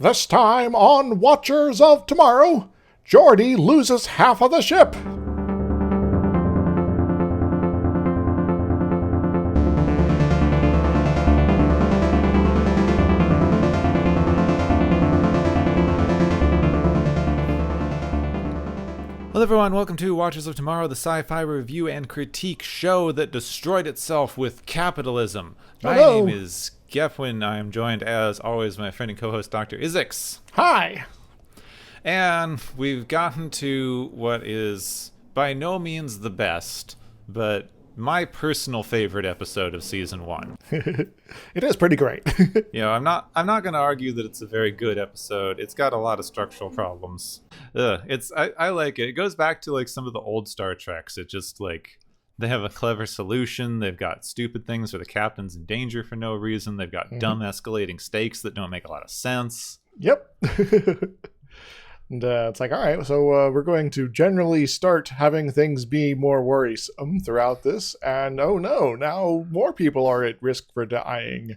This time on Watchers of Tomorrow, Geordi loses half of the ship. Hello everyone, welcome to Watchers of Tomorrow, the sci-fi review and critique show that destroyed itself with capitalism. My name is Gefwin. I am joined, as always, by my friend and co-host, Dr. Izix. Hi. And we've gotten to what is by no means the best, but my personal favorite episode of Season 1. It is pretty great. I'm not going to argue that it's a very good episode. It's got a lot of structural problems. I like it. It goes back to like some of the old Star Treks. It just like they have a clever solution. They've got stupid things where the captain's in danger for no reason. They've got dumb escalating stakes that don't make a lot of sense. Yep. And it's like, all right, so we're going to generally start having things be more worrisome throughout this. And oh no, now more people are at risk for dying.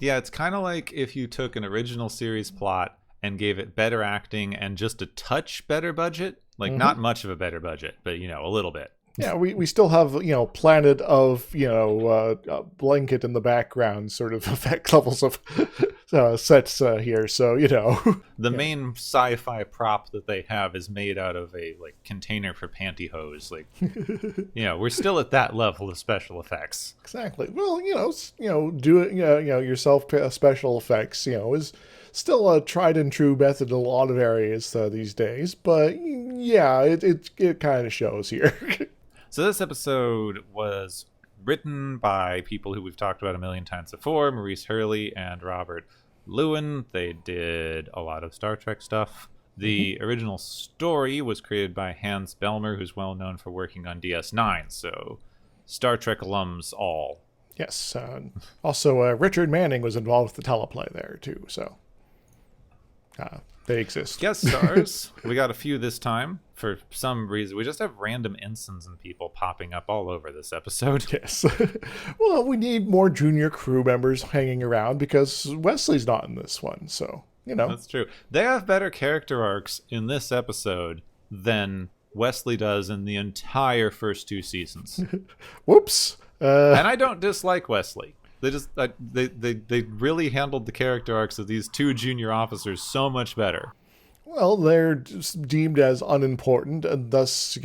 Yeah, it's kind of like if you took an original series plot and gave it better acting and just a touch better budget. Like not much of a better budget, but a little bit. Yeah, we still have, Planet of, a blanket in the background sort of effect levels of sets here. So, The main sci-fi prop that they have is made out of a, container for pantyhose. We're still at that level of special effects. Exactly. Well, doing, yourself special effects, is still a tried and true method in a lot of areas these days. But, yeah, it kind of shows here. So this episode was written by people who we've talked about a million times before, Maurice Hurley and Robert Lewin. They did a lot of Star Trek stuff. The original story was created by Hans Belmer, who's well known for working on DS9, so Star Trek alums all. Yes. Also, Richard Manning was involved with the teleplay there, too, so they exist. Guest stars. We got a few this time. For some reason, we just have random ensigns and people popping up all over this episode. Yes. Well, we need more junior crew members hanging around because Wesley's not in this one, so, That's true. They have better character arcs in this episode than Wesley does in the entire first two seasons. Whoops. And I don't dislike Wesley. They just they really handled the character arcs of these two junior officers so much better. Well, they're just deemed as unimportant, and thus,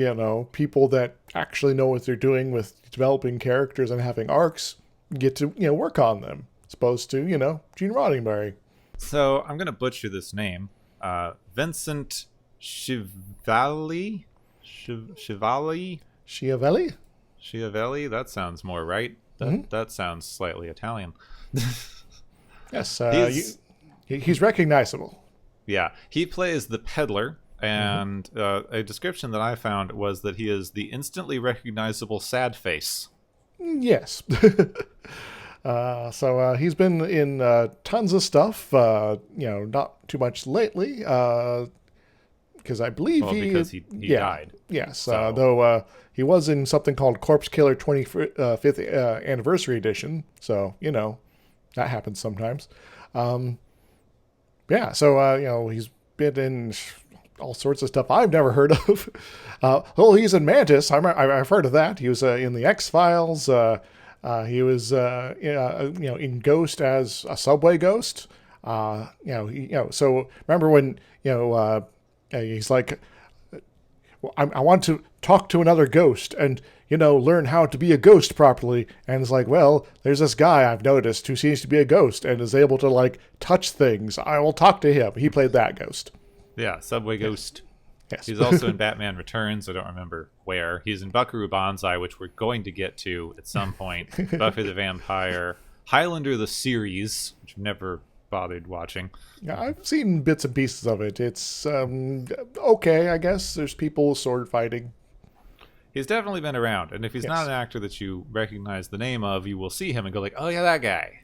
people that actually know what they're doing with developing characters and having arcs get to, work on them, as opposed to, Gene Roddenberry. So I'm going to butcher this name. Vincent Schiavelli? Schiavelli? That sounds more right. That sounds slightly Italian. Yes, he's recognizable. Yeah, he plays the peddler, and a description that I found was that he is the instantly recognizable sad face. Yes. So he's been in tons of stuff, not too much lately, because I believe because he died. Yes, so. Though he was in something called Corpse Killer 25th Anniversary Edition, so, that happens sometimes. Yeah, so, he's been in all sorts of stuff I've never heard of. He's in Mantis. I've heard of that. He was in the X-Files. He was, in Ghost as a subway ghost. So remember when, he's like, I want to talk to another ghost and, learn how to be a ghost properly. And it's like, well, there's this guy I've noticed who seems to be a ghost and is able to, touch things. I will talk to him. He played that ghost. Yeah, Subway Ghost. Yes. He's also in Batman Returns. I don't remember where. He's in Buckaroo Banzai, which we're going to get to at some point. Buffy the Vampire. Highlander the series, which I've never bothered watching. Yeah, I've seen bits and pieces of it. It's okay, I guess. There's people sword fighting. He's definitely been around, and if he's not an actor that you recognize the name of, you will see him and go like, oh yeah, that guy.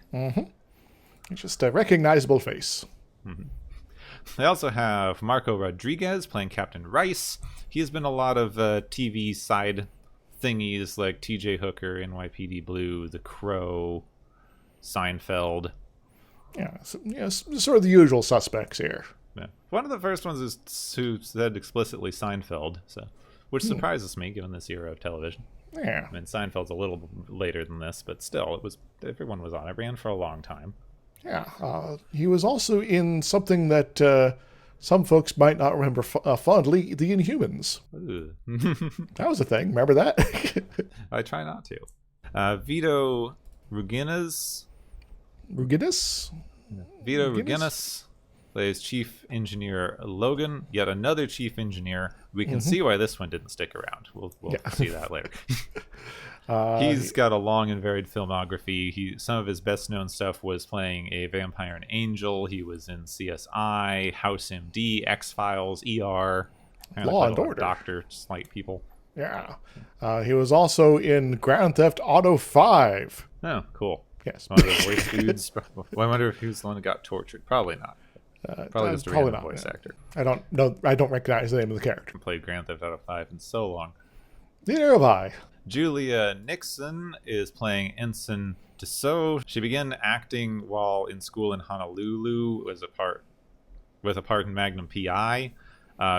It's just a recognizable face. They also have Marco Rodriguez playing Captain Rice. He's been a lot of TV side thingies like TJ Hooker, NYPD Blue, The Crow, Seinfeld. Yeah, so, sort of the usual suspects here. Yeah. One of the first ones is who said explicitly Seinfeld, which surprises me given this era of television. Yeah. I mean, Seinfeld's a little later than this, but still, everyone was on it. Ran for a long time. Yeah. He was also in something that some folks might not remember fondly, The Inhumans. That was a thing. Remember that? I try not to. Vito Ruginas? Vito Ruginas plays Chief Engineer Logan, yet another Chief Engineer. We can see why this one didn't stick around. We'll see that later. He's got a long and varied filmography. Some of his best-known stuff was playing a vampire and angel. He was in CSI, House MD, X-Files, ER. Law and Order. Doctor, just like people. Yeah. He was also in Grand Theft Auto 5. Oh, cool. Yes. One of the voice dudes. Well, I wonder if he was the one that got tortured. Probably not. Probably just a random voice actor. I don't know. I don't recognize the name of the character. Played Grand Theft Auto 5 in so long. Neither have I. Julia Nixon is playing Ensign Tissot. She began acting while in school in Honolulu with a part in Magnum P.I.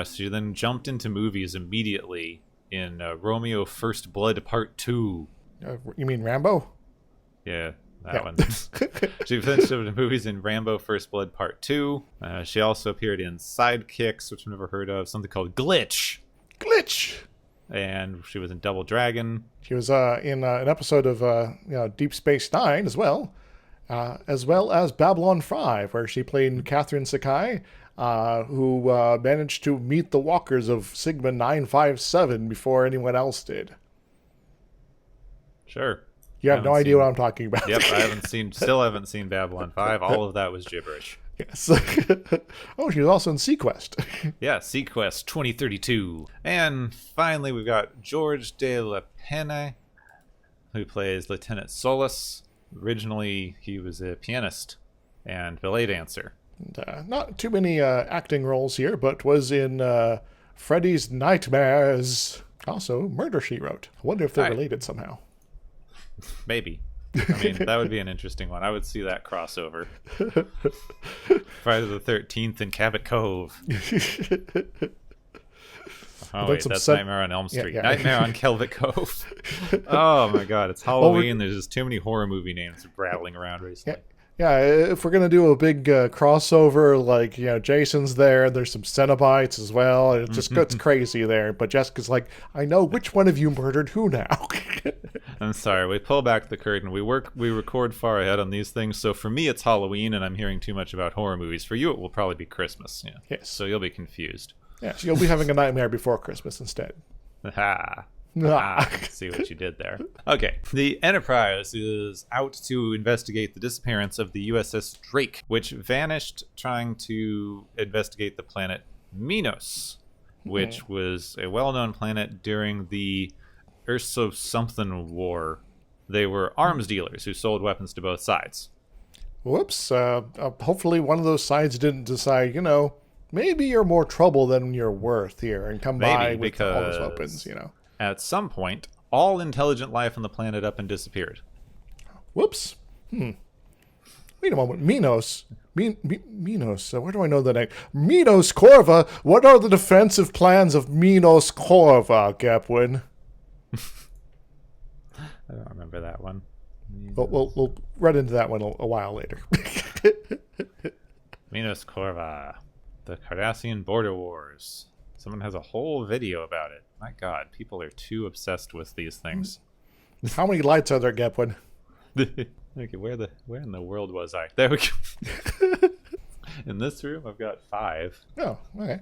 She then jumped into movies immediately in Romeo First Blood Part 2. You mean Rambo? Yeah, that one. She finished up in movies in Rambo First Blood Part 2. She also appeared in Sidekicks, which I've never heard of, something called Glitch. And she was in Double Dragon. She was in an episode of Deep Space Nine as well as Babylon 5, where she played Catherine Sakai, who managed to meet the walkers of Sigma 957 before anyone else did. Sure. You have no idea what I'm talking about. Yep, still haven't seen Babylon 5. All of that was gibberish. Yes. Oh, she was also in Sequest. Yeah, Sequest 2032. And finally, we've got George de la Penne, who plays Lieutenant Solus. Originally, he was a pianist and ballet dancer. And, not too many acting roles here, but was in Freddy's Nightmares. Also, Murder, She Wrote. I wonder if they're related somehow. Maybe. I mean, that would be an interesting one. I would see that crossover. Friday the 13th in Cabot Cove. Oh, wait, that's Nightmare on Elm Street. Yeah. Nightmare on Cabot Cove. Oh, my God. It's Halloween. There's just too many horror movie names rattling around recently. Yeah, if we're going to do a big crossover, like, Jason's there, there's some Cenobites as well, and it just gets crazy there. But Jessica's like, I know which one of you murdered who now. I'm sorry, we pull back the curtain. We record far ahead on these things, so for me it's Halloween, and I'm hearing too much about horror movies. For you, it will probably be Christmas. Yeah. Yes. So you'll be confused. Yeah, so you'll be having a nightmare before Christmas instead. See what you did there. Okay. The Enterprise is out to investigate the disappearance of the USS Drake, which vanished trying to investigate the planet Minos, which was a well-known planet during the Urso-something war. They were arms dealers who sold weapons to both sides. Whoops. Hopefully one of those sides didn't decide, maybe you're more trouble than you're worth here and come by with all those weapons, At some point, all intelligent life on the planet up and disappeared. Whoops. Wait a moment. Minos. Minos. Where do I know the name? Minos Corva. What are the defensive plans of Minos Corva, Gepwin? I don't remember that one. We'll run into that one a while later. Minos Corva. The Cardassian Border Wars. Someone has a whole video about it. My God, people are too obsessed with these things. How many lights are there, Gepwin? Okay, where in the world was I? There we go. In this room, I've got 5. Oh, okay.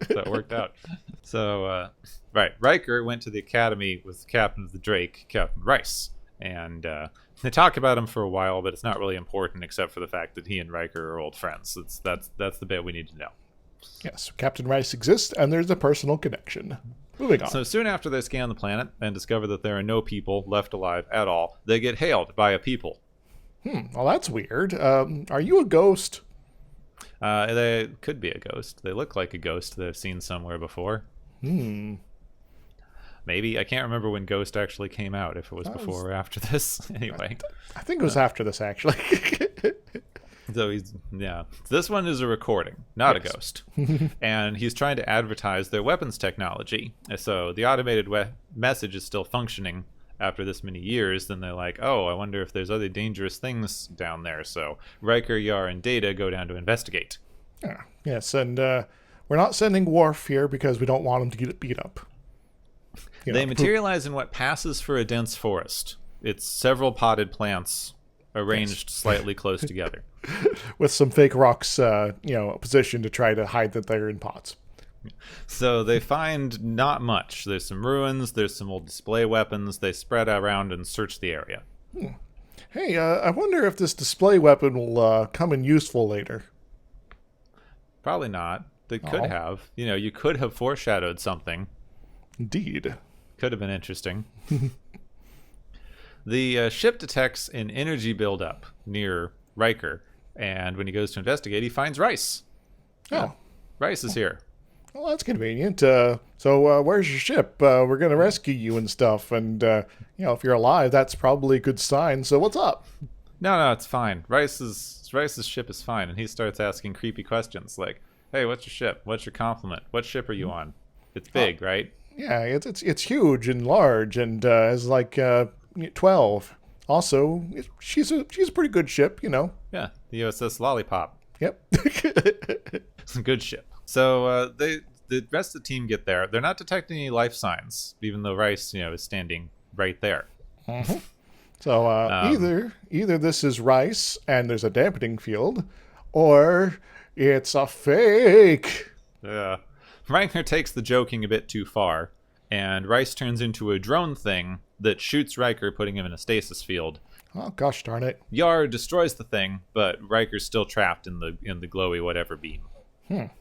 That worked out. So, right, Riker went to the academy with the captain of the Drake, Captain Rice, and they talk about him for a while, but it's not really important except for the fact that he and Riker are old friends. That's the bit we need to know. Yes, Captain Rice exists, and there's a personal connection. Moving on. So soon after they scan the planet and discover that there are no people left alive at all, they get hailed by a people. Well, that's weird. Are you a ghost? They could be a ghost. They look like a ghost that I've seen somewhere before. Maybe. I can't remember when Ghost actually came out, if it was before or after this. Anyway. I think it was after this, actually. So this one is a recording, not a ghost. And he's trying to advertise their weapons technology. So the automated message is still functioning after this many years. Then they're like, oh, I wonder if there's other dangerous things down there. So Riker, Yar, and Data go down to investigate. Yes, and we're not sending Worf here because we don't want him to get beat up. They materialize in what passes for a dense forest. It's several potted plants arranged slightly close together. With some fake rocks, positioned to try to hide that they're in pots. So they find not much. There's some ruins, there's some old display weapons. They spread around and search the area. Hey, I wonder if this display weapon will come in useful later. Probably not. They could have. You could have foreshadowed something. Indeed. Could have been interesting. The ship detects an energy buildup near Riker, and when he goes to investigate, he finds Rice. Rice is here. Well, that's convenient. So where's your ship? We're going to rescue you and stuff, and, if you're alive, that's probably a good sign, so what's up? No, it's fine. Rice's ship is fine, and he starts asking creepy questions like, hey, what's your ship? What's your complement? What ship are you on? It's big, right? Yeah, it's huge and large, and is like 12. Also, she's a pretty good ship, Yeah, the USS Lollipop. Yep. It's a good ship. So the rest of the team get there. They're not detecting any life signs, even though Rice, is standing right there. Mm-hmm. So either this is Rice and there's a dampening field, or it's a fake. Yeah. Riker takes the joking a bit too far, and Rice turns into a drone thing that shoots Riker, putting him in a stasis field. Oh, gosh darn it. Yar destroys the thing, but Riker's still trapped in the glowy whatever beam.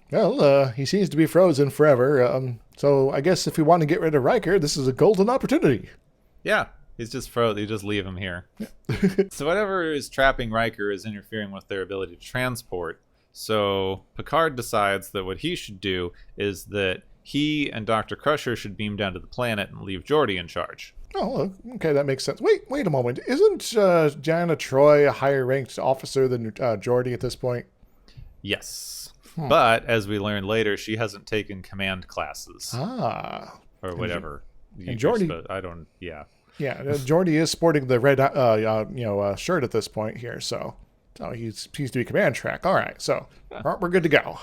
Well, he seems to be frozen forever, so I guess if we want to get rid of Riker, this is a golden opportunity. Yeah, he's just frozen. You just leave him here. So whatever is trapping Riker is interfering with their ability to transport. So Picard decides that what he should do is that he and Dr. Crusher should beam down to the planet and leave Geordi in charge. Oh, okay, that makes sense. Wait a moment. Isn't Jana Troy a higher-ranked officer than Geordi at this point? Yes. But, as we learn later, she hasn't taken command classes. Or whatever. And Geordi... Yeah, Geordi is sporting the red shirt at this point here, so he's doing command track. All right, so we're good to go.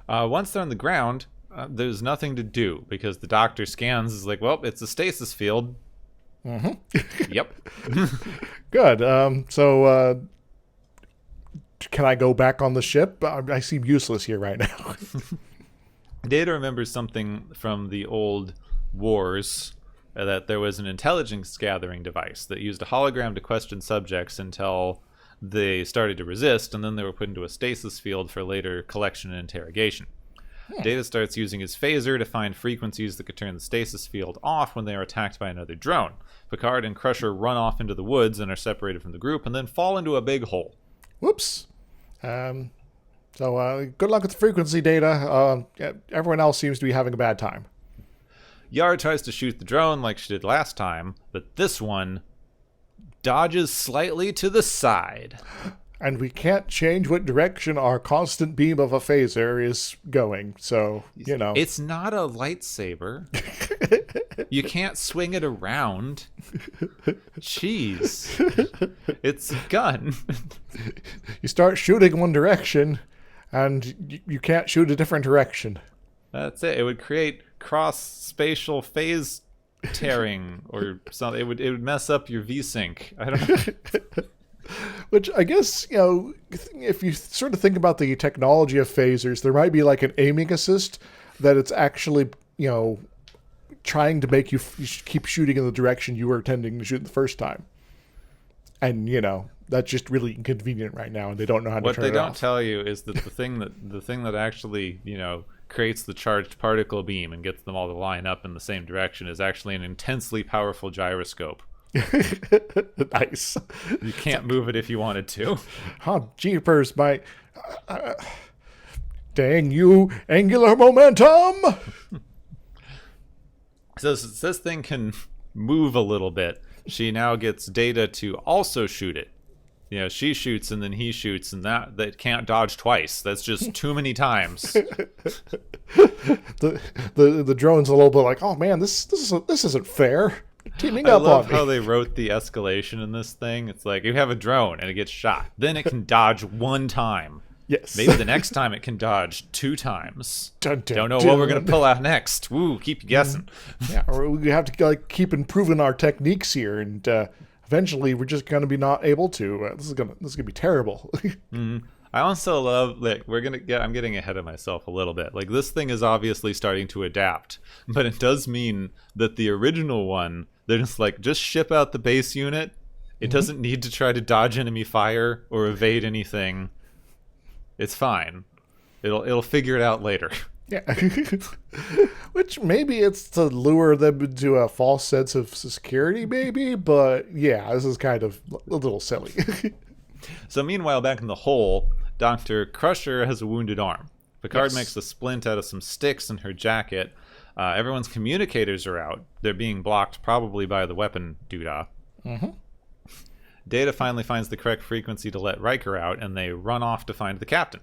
Once they're on the ground, there's nothing to do because the doctor scans is like, well, it's a stasis field. Mm-hmm. Yep. Good. So can I go back on the ship? I seem useless here right now. Data remembers something from the old wars, that there was an intelligence gathering device that used a hologram to question subjects until they started to resist, and then they were put into a stasis field for later collection and interrogation. Data starts using his phaser to find frequencies that could turn the stasis field off when they are attacked by another drone. Picard and Crusher run off into the woods and are separated from the group and then fall into a big hole. Whoops. So good luck with the frequency data. Everyone else seems to be having a bad time. Yar tries to shoot the drone like she did last time, but this one dodges slightly to the side. And we can't change what direction our constant beam of a phaser is going, so, It's not a lightsaber. You can't swing it around. Jeez. It's a gun. You start shooting one direction, and you can't shoot a different direction. That's it. It would create cross-spatial phase tearing or something. It would mess up your V-sync. I don't know. Which I guess, if you sort of think about the technology of phasers, there might be like an aiming assist that it's actually, trying to make you keep shooting in the direction you were intending to shoot the first time. And, that's just really inconvenient right now, and they don't know how to turn it off. What they don't tell you is that the thing that actually, creates the charged particle beam and gets them all to line up in the same direction is actually an intensely powerful gyroscope. Nice. You can't move it if you wanted to. Oh, jeepers, my... dang you, angular momentum! So since this thing can move a little bit, she now gets Data to also shoot it. You know, she shoots and then he shoots, and that can't dodge twice. That's just too many times. The drone's a little bit like, oh man, this isn't fair. Teaming I up love on me. how they wrote the escalation in this thing. It's like you have a drone and it gets shot. Then it can dodge one time. Yes. Maybe the next time it can dodge 2 times. Dun, dun, Don't know dun. what we're going to pull out next. Woo, keep you guessing. Yeah, or we have to like keep improving our techniques here, and eventually we're just going to be not able to. This is gonna be terrible. I also love, like, I'm getting ahead of myself a little bit. Like, this thing is obviously starting to adapt, but it does mean that the original one, they're just like, just ship out the base unit. It doesn't need to try to dodge enemy fire or evade anything. It's fine. It'll figure it out later. Yeah. Which maybe it's to lure them into a false sense of security, maybe, but yeah, this is kind of a little silly. So meanwhile, back in the hole, Dr. Crusher has a wounded arm. Picard makes a splint out of some sticks in her jacket. Everyone's communicators are out. They're being blocked probably by the weapon doodah. Data finally finds the correct frequency to let Riker out, and they run off to find the captain.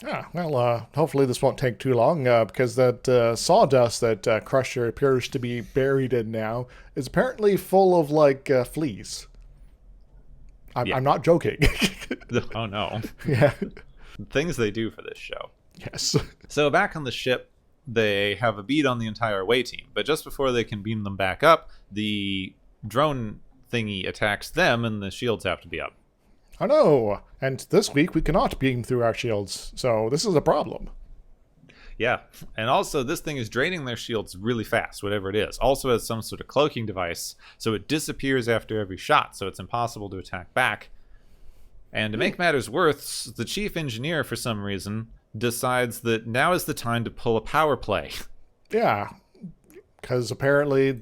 Yeah, well, hopefully this won't take too long, because that sawdust that Crusher appears to be buried in now is apparently full of, like, fleas. I'm not joking. Oh, no. Yeah. Things they do for this show. Yes. So back on the ship, they have a beat on the entire away team. But just before they can beam them back up, the drone thingy attacks them, and the shields have to be up. Oh no! And this week we cannot beam through our shields, so this is a problem. Yeah, and also this thing is draining their shields really fast, whatever it is. Also has some sort of cloaking device, so it disappears after every shot, so it's impossible to attack back. And to make matters worse, the chief engineer, for some reason, decides that now is the time to pull a power play. Yeah, because apparently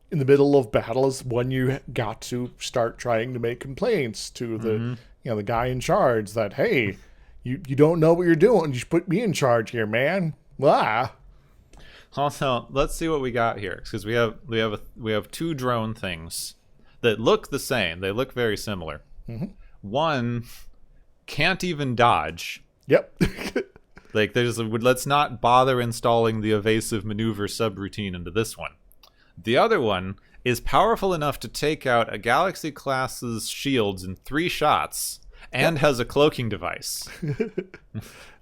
in the middle of battle is when you got to start trying to make complaints to the the guy in charge that, hey, you don't know what you're doing. You should put me in charge here, man. Blah. Also, let's see what we got here, because we have 2 drone things that look the same. They look very similar. One can't even dodge. Yep. Like, let's not bother installing the evasive maneuver subroutine into this one. The other one is powerful enough to take out a Galaxy-class's shields in 3 shots and has a cloaking device.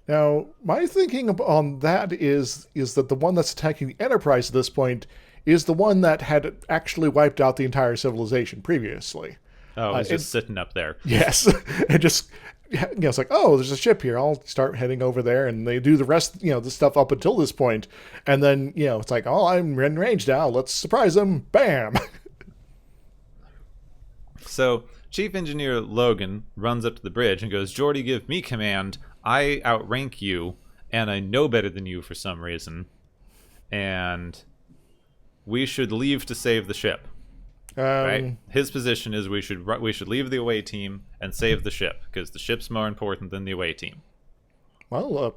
Now, my thinking on that is that the one that's attacking the Enterprise at this point is the one that had actually wiped out the entire civilization previously. Oh, it's just sitting up there. Yes. And just, it's like, oh, there's a ship here. I'll start heading over there. And they do the rest, the stuff up until this point. And then, it's like, oh, I'm in range now. Let's surprise them. Bam. So Chief Engineer Logan runs up to the bridge and goes, Geordi, give me command. I outrank you, and I know better than you for some reason. And we should leave to save the ship. Right? His position is we should leave the away team and save the ship, because the ship's more important than the away team. Well,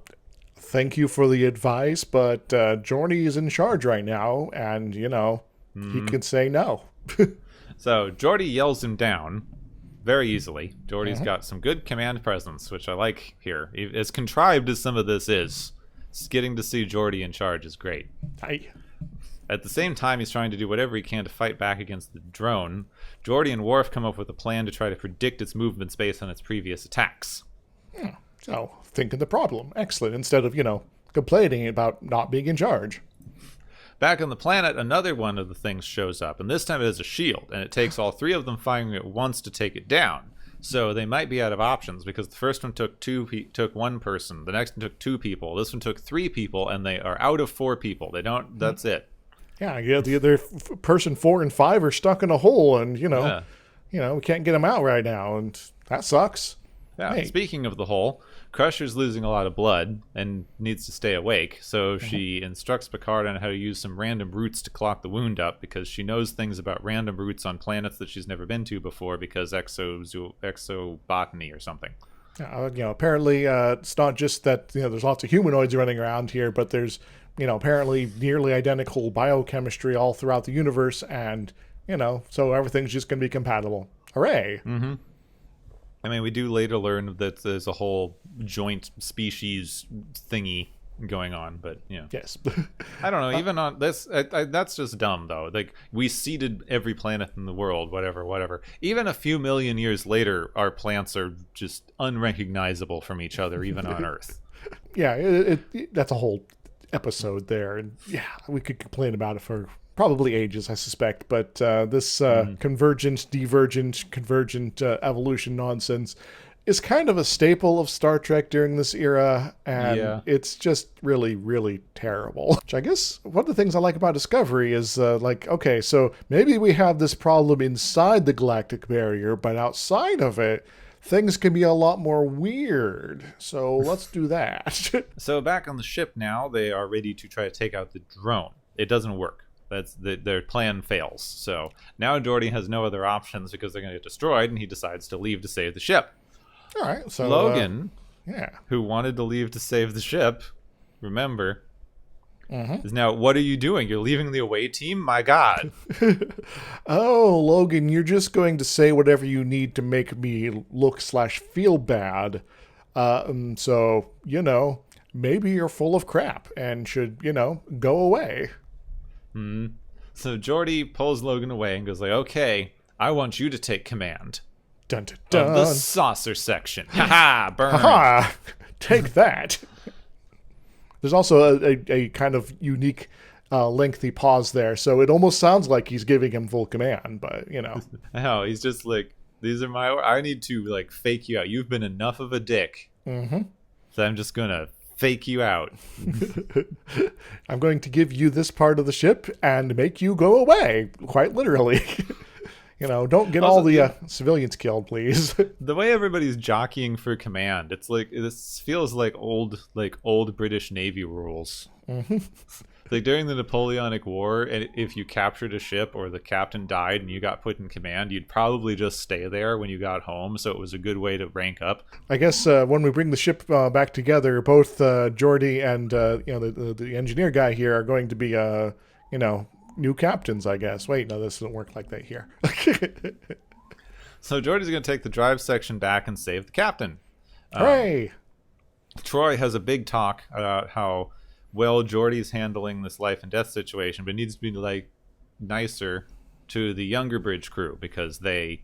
thank you for the advice, but Geordi is in charge right now, and, he can say no. So Geordi yells him down very easily. Geordi's got some good command presence, which I like here. As contrived as some of this is, getting to see Geordi in charge is great. Hi. At the same time, he's trying to do whatever he can to fight back against the drone. Geordi and Worf come up with a plan to try to predict its movements based on its previous attacks. So, thinking the problem. Excellent. Instead of, complaining about not being in charge. Back on the planet, another one of the things shows up, and this time it is a shield, and it takes all 3 of them firing at once to take it down. So they might be out of options, because the first one took 1 person, the next one took 2 people, this one took 3 people, and they are out of 4 people. They don't. That's it. Yeah, the other person 4 and 5 are stuck in a hole, and we can't get them out right now, and that sucks. Yeah. Hey. Speaking of the hole, Crusher's losing a lot of blood and needs to stay awake, so she instructs Picard on how to use some random roots to clot the wound up, because she knows things about random roots on planets that she's never been to before, because exobotany or something. Apparently it's not just that there's lots of humanoids running around here, but there's apparently nearly identical biochemistry all throughout the universe, and so everything's just going to be compatible. Hooray! I mean, we do later learn that there's a whole joint species thingy going on, but Yes. I don't know. Even on this, that's just dumb, though. Like, we seeded every planet in the world, whatever. Even a few million years later, our plants are just unrecognizable from each other, even on Earth. Yeah, that's a whole episode there. And yeah, we could complain about it for probably ages, I suspect. But this convergent, divergent, convergent evolution nonsense is kind of a staple of Star Trek during this era, and it's just really, really terrible. Which I guess one of the things I like about Discovery is okay, so maybe we have this problem inside the galactic barrier, but outside of it, things can be a lot more weird. So let's do that. So back on the ship now, they are ready to try to take out the drone. It doesn't work. Their plan fails. So now Geordi has no other options because they're going to get destroyed, and he decides to leave to save the ship. All right, so Logan, who wanted to leave to save the ship, remember, is now, what are you doing? You're leaving the away team? My God. Oh, Logan, you're just going to say whatever you need to make me look/feel bad. So, maybe you're full of crap and should, go away. So Geordi pulls Logan away and goes like, okay, I want you to take command. Dun, dun, dun. Of the saucer section. Ha-ha! Burn! Ha-ha! Take that! There's also a kind of unique, lengthy pause there, so it almost sounds like he's giving him full command, but, No, he's just like, these are I need to, fake you out. You've been enough of a dick. So I'm just gonna fake you out. I'm going to give you this part of the ship and make you go away, quite literally. Don't get also, all the civilians killed, please. The way everybody's jockeying for command, it's like, this feels like old British Navy rules. Like during the Napoleonic War, and if you captured a ship or the captain died and you got put in command, you'd probably just stay there when you got home. So it was a good way to rank up. I guess when we bring the ship back together, both Geordi and the engineer guy here are going to be new captains, I guess. Wait, no, this doesn't work like that here. So Geordi's going to take the drive section back and save the captain. Hooray! Troy has a big talk about how well Geordi's handling this life and death situation, but needs to be nicer to the younger bridge crew because they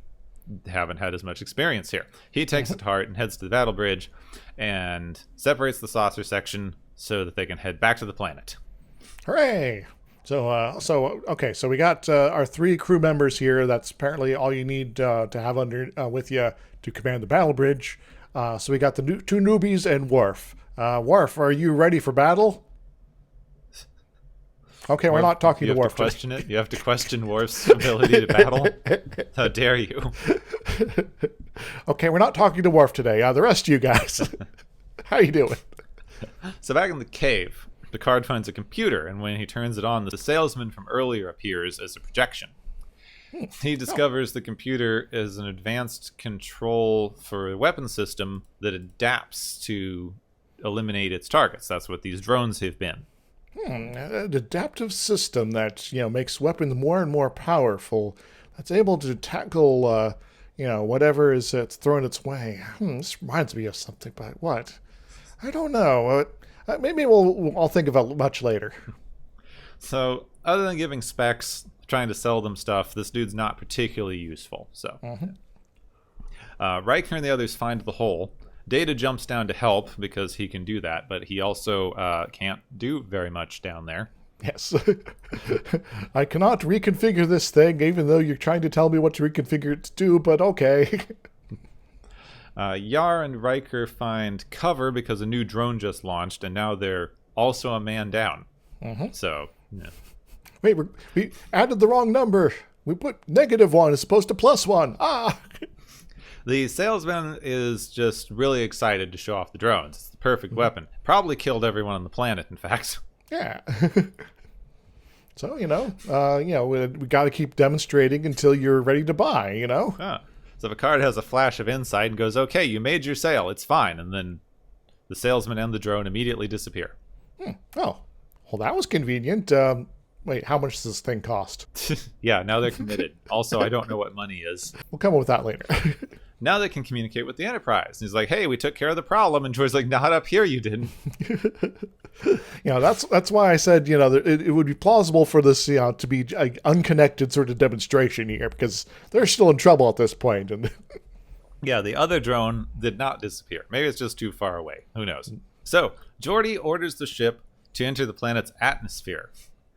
haven't had as much experience here. He takes it to heart and heads to the battle bridge and separates the saucer section so that they can head back to the planet. Hooray! So we got our 3 crew members here. That's apparently all you need to have with you to command the battle bridge. So we got the 2 newbies and Worf. Worf, are you ready for battle? Okay, we're not talking to Worf. You have to question Worf's ability to battle? How dare you? Okay, we're not talking to Worf today. The rest of you guys, how you doing? So back in the cave, Picard finds a computer, and when he turns it on, the salesman from earlier appears as a projection. He discovers the computer is an advanced control for a weapon system that adapts to eliminate its targets. That's what these drones have been. An adaptive system that makes weapons more and more powerful. That's able to tackle whatever is thrown its way. This reminds me of something, but what? I don't know. Maybe I'll think of it much later. So, other than giving specs, trying to sell them stuff, this dude's not particularly useful. So, Riker and the others find the hole. Data jumps down to help because he can do that, but he also can't do very much down there. Yes. I cannot reconfigure this thing, even though you're trying to tell me what to reconfigure it to do, but okay. Yar and Riker find cover because a new drone just launched, and now they're also a man down. So, yeah. Wait, we added the wrong number. We put -1 as opposed to +1. Ah! The salesman is just really excited to show off the drones. It's the perfect weapon. Probably killed everyone on the planet, in fact. Yeah. So, we got to keep demonstrating until you're ready to buy, So Picard has a flash of insight and goes, okay, you made your sale. It's fine. And then the salesman and the drone immediately disappear. Oh, well, that was convenient. Wait, how much does this thing cost? Yeah, now they're committed. Also, I don't know what money is. We'll come up with that later. now they can communicate with the Enterprise. And he's like, hey, we took care of the problem. And Geordi's like, not up here, you didn't. That's why I said, it would be plausible for this, to be an unconnected sort of demonstration here, because they're still in trouble at this point. And yeah, the other drone did not disappear. Maybe it's just too far away. Who knows? So Geordi orders the ship to enter the planet's atmosphere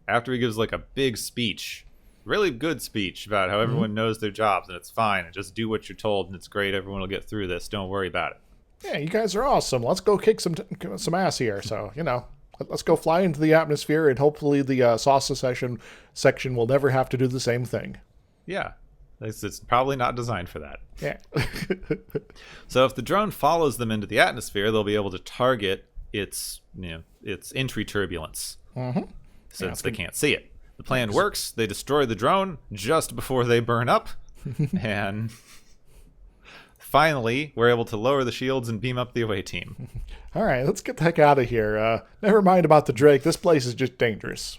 after he gives like a big speech, really good speech about how everyone knows their jobs and it's fine and just do what you're told and it's great. Everyone will get through this. Don't worry about it. Yeah, you guys are awesome. Let's go kick some ass here. So, let's go fly into the atmosphere, and hopefully the SOSA section will never have to do the same thing. Yeah. It's probably not designed for that. Yeah. So if the drone follows them into the atmosphere, they'll be able to target its entry turbulence, since they can't see it. The plan works. They destroy the drone just before they burn up, and finally, we're able to lower the shields and beam up the away team. All right, let's get the heck out of here. Never mind about the Drake. This place is just dangerous.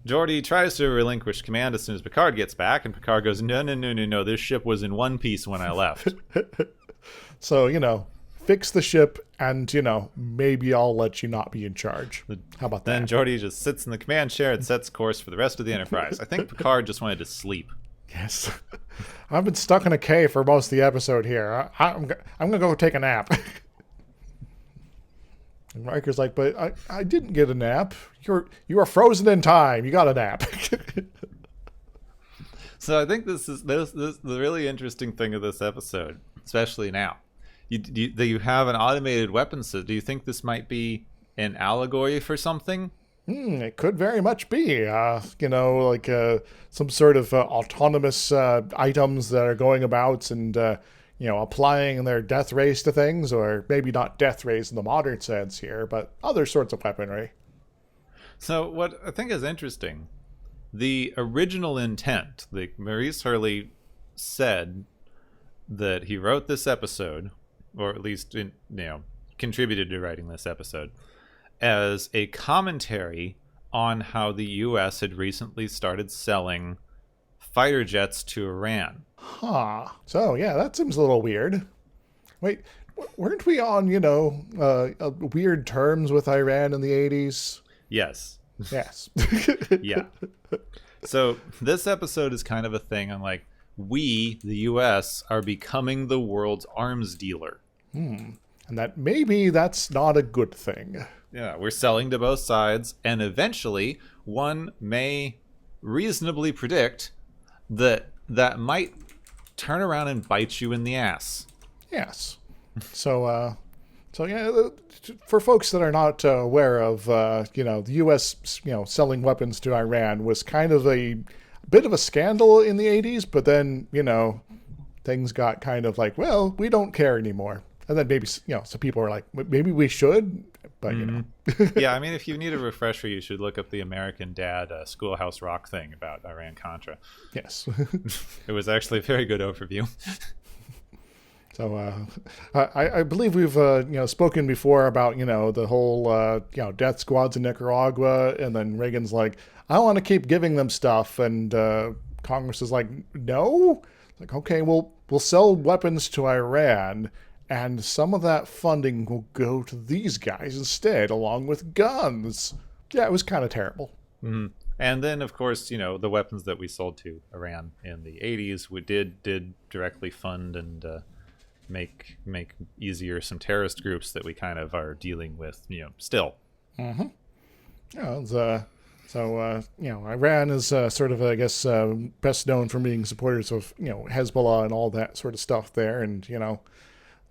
Geordi tries to relinquish command as soon as Picard gets back, and Picard goes, no, this ship was in one piece when I left. So, fix the ship, and, maybe I'll let you not be in charge. How about that? Then Geordi just sits in the command chair and sets course for the rest of the Enterprise. I think Picard just wanted to sleep. Yes. I've been stuck in a cave for most of the episode here. I'm going to go take a nap. And Riker's like, but I didn't get a nap. You are frozen in time. You got a nap. So I think this is the really interesting thing of this episode, especially now. You have an automated weapon system. Do you think this might be an allegory for something? It could very much be. Some sort of autonomous items that are going about and applying their death rays to things, or maybe not death rays in the modern sense here, but other sorts of weaponry. So what I think is interesting, the original intent, Maurice Hurley said that he wrote this episode, or at least contributed to writing this episode, as a commentary on how the U.S. had recently started selling fighter jets to Iran. Huh. So, yeah, that seems a little weird. Wait, weren't we on, weird terms with Iran in the 80s? Yes. Yes. Yeah. So this episode is kind of a thing on like, we, the U.S., are becoming the world's arms dealer. And that maybe that's not a good thing. Yeah, we're selling to both sides, and eventually one may reasonably predict that might turn around and bite you in the ass. Yes. So yeah, for folks that are not aware of, the U.S., selling weapons to Iran was kind of a bit of a scandal in the 80s, but then, things got kind of like, well, we don't care anymore. And then maybe, some people are like, maybe we should, but, Yeah, I mean, if you need a refresher, you should look up the American Dad Schoolhouse Rock thing about Iran-Contra. Yes. It was actually a very good overview. So I believe we've, spoken before about, the whole, death squads in Nicaragua. And then Reagan's like, I want to keep giving them stuff. And Congress is like, no. It's like, okay, we'll sell weapons to Iran. And some of that funding will go to these guys instead, along with guns. Yeah, it was kind of terrible. Mm-hmm. And then, of course, the weapons that we sold to Iran in the 80s, we did directly fund and make easier some terrorist groups that we kind of are dealing with, still. Mm-hmm. Yeah, Iran is sort of, I guess, best known for being supporters of, Hezbollah and all that sort of stuff there. And,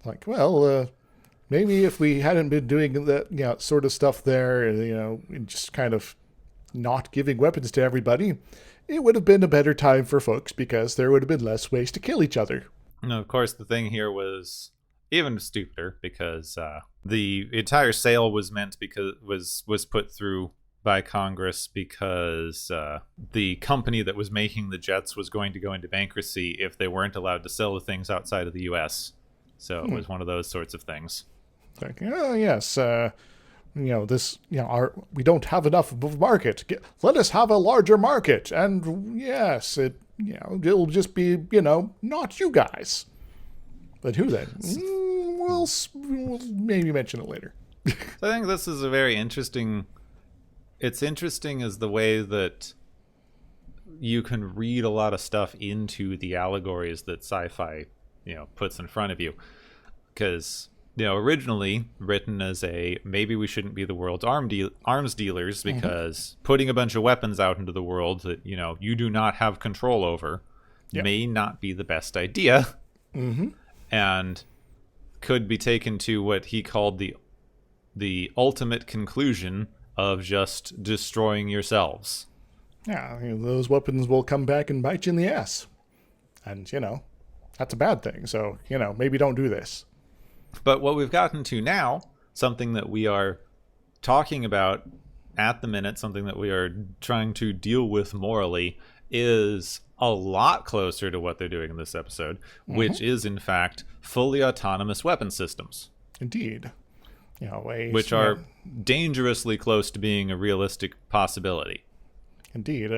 like, well, maybe if we hadn't been doing that, sort of stuff there, and just kind of not giving weapons to everybody, it would have been a better time for folks because there would have been less ways to kill each other. No, of course, the thing here was even stupider because the entire sale was meant because was put through by Congress because the company that was making the jets was going to go into bankruptcy if they weren't allowed to sell the things outside of the U.S. So it was one of those sorts of things. Like, oh, yes, this, we don't have enough of a market. Let us have a larger market. And yes, it'll just be, not you guys. But who then? We'll maybe mention it later. So I think this is a very interesting... It's interesting as the way that you can read a lot of stuff into the allegories that sci-fi, puts in front of you. Because, originally written as maybe we shouldn't be the world's arms dealers because putting a bunch of weapons out into the world that, you do not have control over may not be the best idea. And could be taken to what he called the ultimate conclusion of just destroying yourselves. Yeah, those weapons will come back and bite you in the ass. And, that's a bad thing. So, maybe don't do this. But what we've gotten to now, something that we are talking about at the minute, something that we are trying to deal with morally, is a lot closer to what they're doing in this episode, which is, in fact, fully autonomous weapon systems. Indeed. Which are dangerously close to being a realistic possibility. Indeed.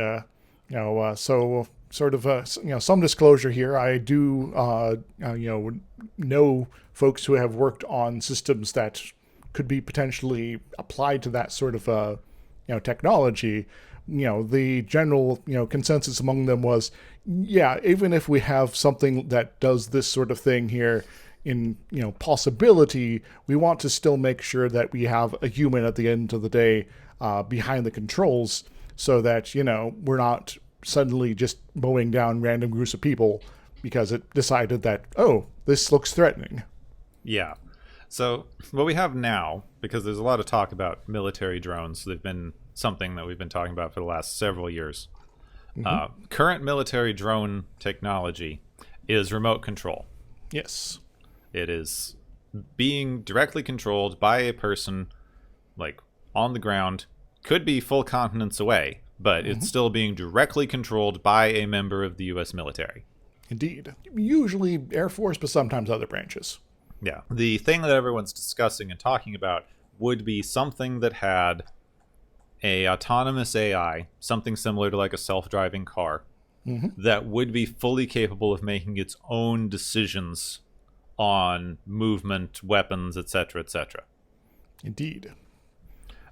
So sort of, some disclosure here. I do, know folks who have worked on systems that could be potentially applied to that sort of, technology. The general, consensus among them was, even if we have something that does this sort of thing here in, possibility, we want to still make sure that we have a human at the end of the day behind the controls so that, we're not suddenly just mowing down random groups of people because it decided that, oh, this looks threatening. Yeah. So what we have now, because there's a lot of talk about military drones, they've been something that we've been talking about for the last several years. Current military drone technology is remote control. Yes. It is being directly controlled by a person, like, on the ground. Could be full continents away, but it's still being directly controlled by a member of the U.S. military. Indeed. Usually Air Force, but sometimes other branches. Yeah. The thing that everyone's discussing and talking about would be something that had a autonomous AI, something similar to like a self-driving car, that would be fully capable of making its own decisions on movement, weapons, etc., etc. Indeed.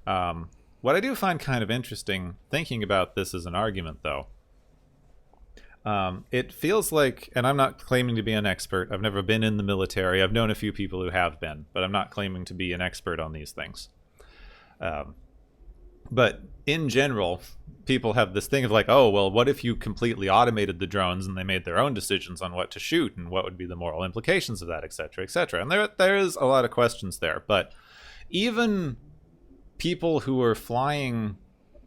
What I do find kind of interesting, thinking about this as an argument, though, it feels like, and I'm not claiming to be an expert, I've never been in the military, I've known a few people who have been, but I'm not claiming to be an expert on these things. But in general, people have this thing of like, oh, well, what if you completely automated the drones and they made their own decisions on what to shoot and what would be the moral implications of that, etc., etc. And there is a lot of questions there. But even people who are flying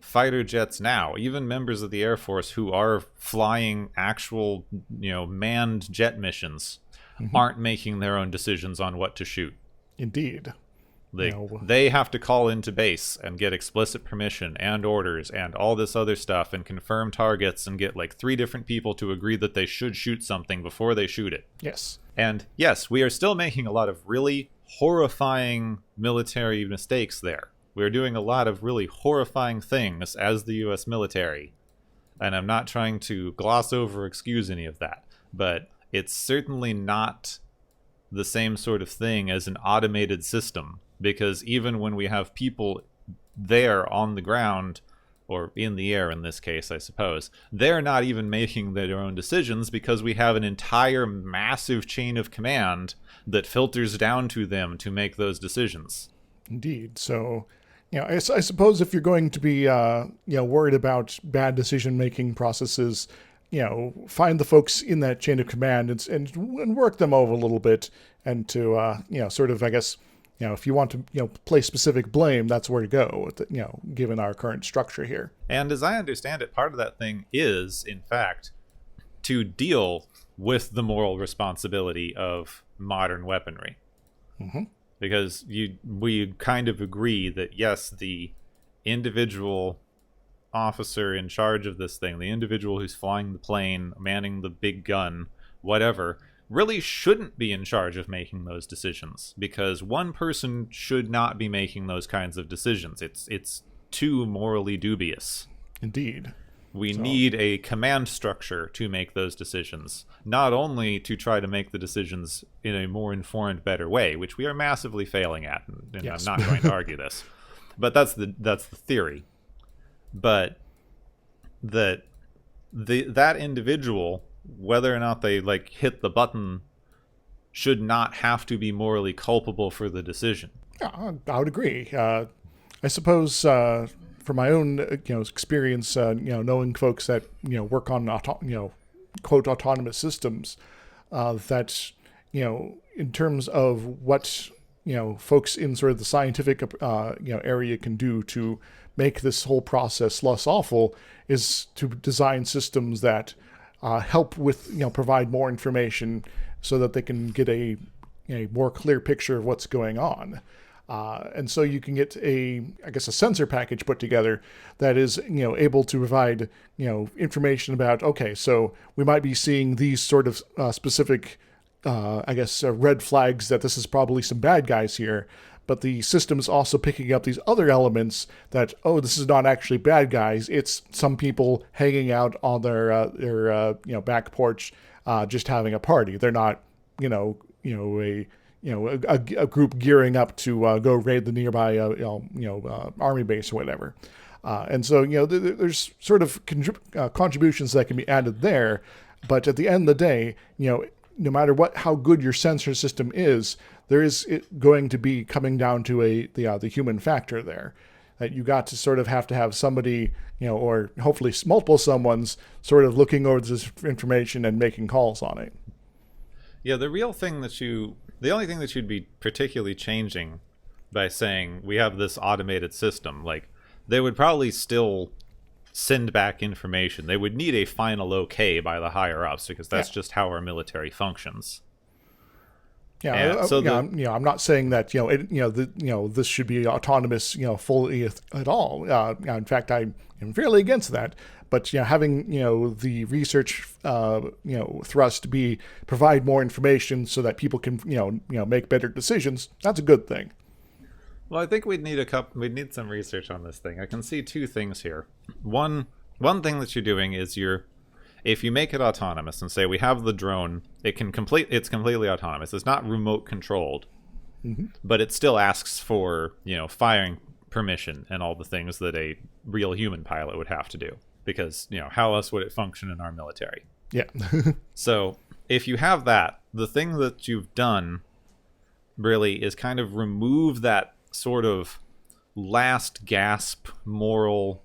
fighter jets now, even members of the Air Force who are flying actual, manned jet missions, aren't making their own decisions on what to shoot. Indeed. They have to call into base and get explicit permission and orders and all this other stuff and confirm targets and get like 3 different people to agree that they should shoot something before they shoot it. Yes. And yes, we are still making a lot of really horrifying military mistakes there. We're doing a lot of really horrifying things as the U.S. military. And I'm not trying to gloss over or excuse any of that. But it's certainly not the same sort of thing as an automated system. Because even when we have people there on the ground, or in the air in this case, I suppose, they're not even making their own decisions because we have an entire massive chain of command that filters down to them to make those decisions. Indeed. So, I suppose if you're going to be, worried about bad decision-making processes, find the folks in that chain of command and work them over a little bit and to, sort of, I guess, if you want to, place specific blame, that's where to go, given our current structure here. And as I understand it, part of that thing is, in fact, to deal with the moral responsibility of modern weaponry. Because we kind of agree that, yes, the individual officer in charge of this thing, the individual who's flying the plane, manning the big gun, whatever, really shouldn't be in charge of making those decisions, because one person should not be making those kinds of decisions. It's too morally dubious. Indeed. We need a command structure to make those decisions, not only to try to make the decisions in a more informed, better way, which we are massively failing at, and Yes. I'm not going to argue this, but that's the theory. But that individual, whether or not they like hit the button, should not have to be morally culpable for the decision. Yeah, I would agree. I suppose from my own experience, knowing folks that work on quote autonomous systems, that in terms of what folks in sort of the scientific area can do to make this whole process less awful is to design systems that help with provide more information so that they can get a more clear picture of what's going on. And so you can get a sensor package put together that is, able to provide, information about, okay, so we might be seeing these sort of specific, red flags that this is probably some bad guys here. But the system's also picking up these other elements that, this is not actually bad guys. It's some people hanging out on their back porch, just having a party. They're not, a group gearing up to go raid the nearby army base or whatever. And so there's sort of contributions that can be added there, but at the end of the day, no matter how good your sensor system is, there is it going to be coming down to the human factor there. That you got to sort of have to have somebody, or hopefully multiple someones sort of looking over this information and making calls on it. Yeah, the only thing that you'd be particularly changing by saying we have this automated system, like they would probably still send back information. They would need a final okay by the higher ups because that's just how our military functions. Yeah, I'm not saying that this should be autonomous, fully at all. In fact, I am fairly against that. But having the research thrust be provide more information so that people can make better decisions. That's a good thing. Well, I think we'd need some research on this thing. I can see two things here. One thing that you're doing is if you make it autonomous and say we have the drone, it's completely autonomous. It's not remote controlled, but it still asks for firing permission and all the things that a real human pilot would have to do. Because, how else would it function in our military? Yeah. So if you have that, the thing that you've done really is kind of remove that sort of last gasp moral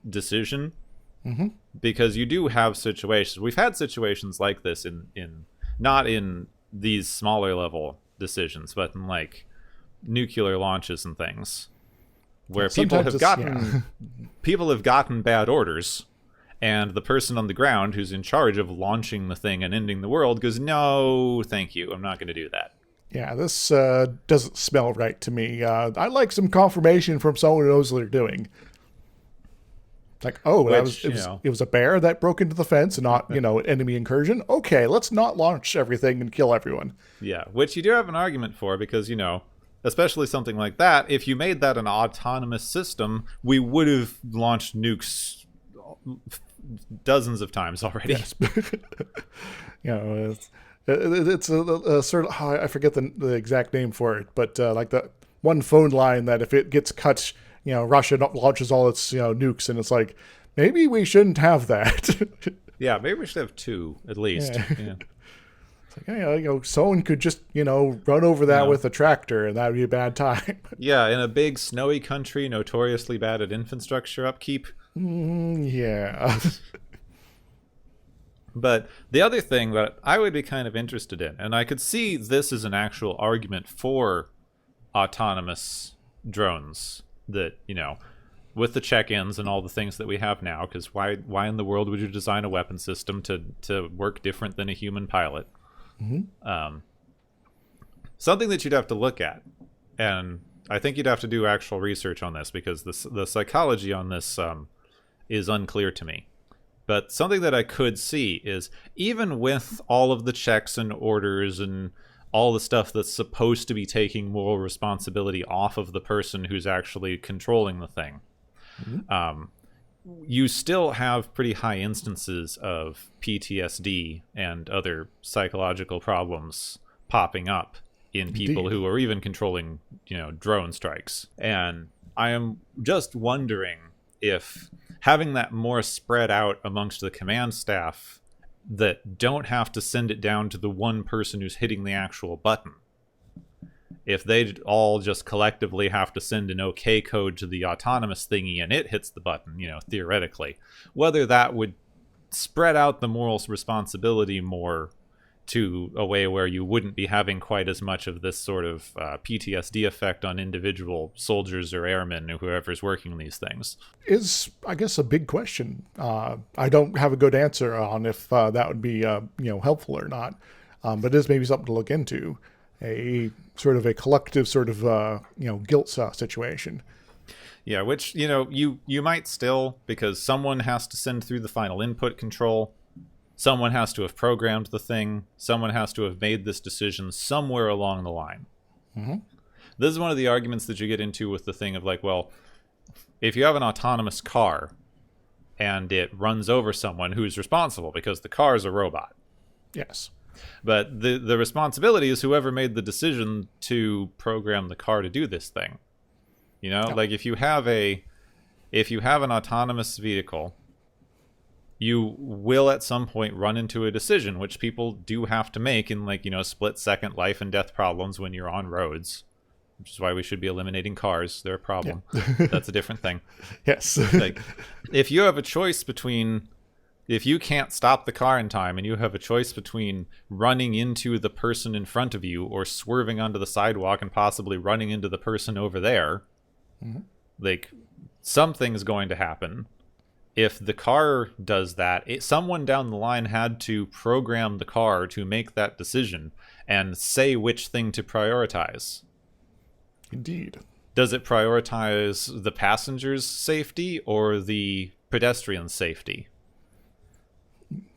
decision. Mm-hmm. Because you do have situations. We've had situations like this in not in these smaller level decisions, but in like nuclear launches and things. Where people have gotten bad orders, and the person on the ground who's in charge of launching the thing and ending the world goes, "No, thank you, I'm not going to do that." Yeah, this doesn't smell right to me. I'd like some confirmation from someone who knows what they're doing. Like, it was a bear that broke into the fence and not, enemy incursion. Okay, let's not launch everything and kill everyone. Yeah, which you do have an argument for because, especially something like that, if you made that an autonomous system, we would have launched nukes dozens of times already. Yes. It's a sort of, I forget the exact name for it, but like the one phone line that if it gets cut, Russia launches all its nukes, and it's like, maybe we shouldn't have that. Yeah, maybe we should have two at least. Yeah. Someone could just, run over that with a tractor, and that would be a bad time. Yeah, in a big snowy country, notoriously bad at infrastructure upkeep. Yeah. But the other thing that I would be kind of interested in, and I could see this as an actual argument for autonomous drones, that, with the check-ins and all the things that we have now, because why in the world would you design a weapon system to work different than a human pilot? Mm-hmm. Something that you'd have to look at, and I think you'd have to do actual research on this because the psychology on this is unclear to me. But something that I could see is, even with all of the checks and orders and all the stuff that's supposed to be taking moral responsibility off of the person who's actually controlling the thing, you still have pretty high instances of PTSD and other psychological problems popping up in people who are even controlling, drone strikes. And I am just wondering if having that more spread out amongst the command staff that don't have to send it down to the one person who's hitting the actual button, if they all just collectively have to send an OK code to the autonomous thingy and it hits the button, theoretically, whether that would spread out the moral responsibility more to a way where you wouldn't be having quite as much of this sort of PTSD effect on individual soldiers or airmen or whoever's working these things. Is, I guess, a big question. I don't have a good answer on if that would be, helpful or not. But it is maybe something to look into. A sort of a collective sort of, guilt situation. Yeah, which, you might still, because someone has to send through the final input control. Someone has to have programmed the thing. Someone has to have made this decision somewhere along the line. Mm-hmm. This is one of the arguments that you get into with the thing of like, well, if you have an autonomous car and it runs over someone, who's responsible? Because the car is a robot. Yes. But the responsibility is whoever made the decision to program the car to do this thing. Like if you have an autonomous vehicle, you will at some point run into a decision, which people do have to make in split-second life and death problems when you're on roads, which is why we should be eliminating cars. They're a problem. Yeah. That's a different thing. Yes. If you have a choice between, if you can't stop the car in time and you have a choice between running into the person in front of you or swerving onto the sidewalk and possibly running into the person over there, something's going to happen. If the car does that, someone down the line had to program the car to make that decision and say which thing to prioritize. Indeed. Does it prioritize the passenger's safety or the pedestrian's safety?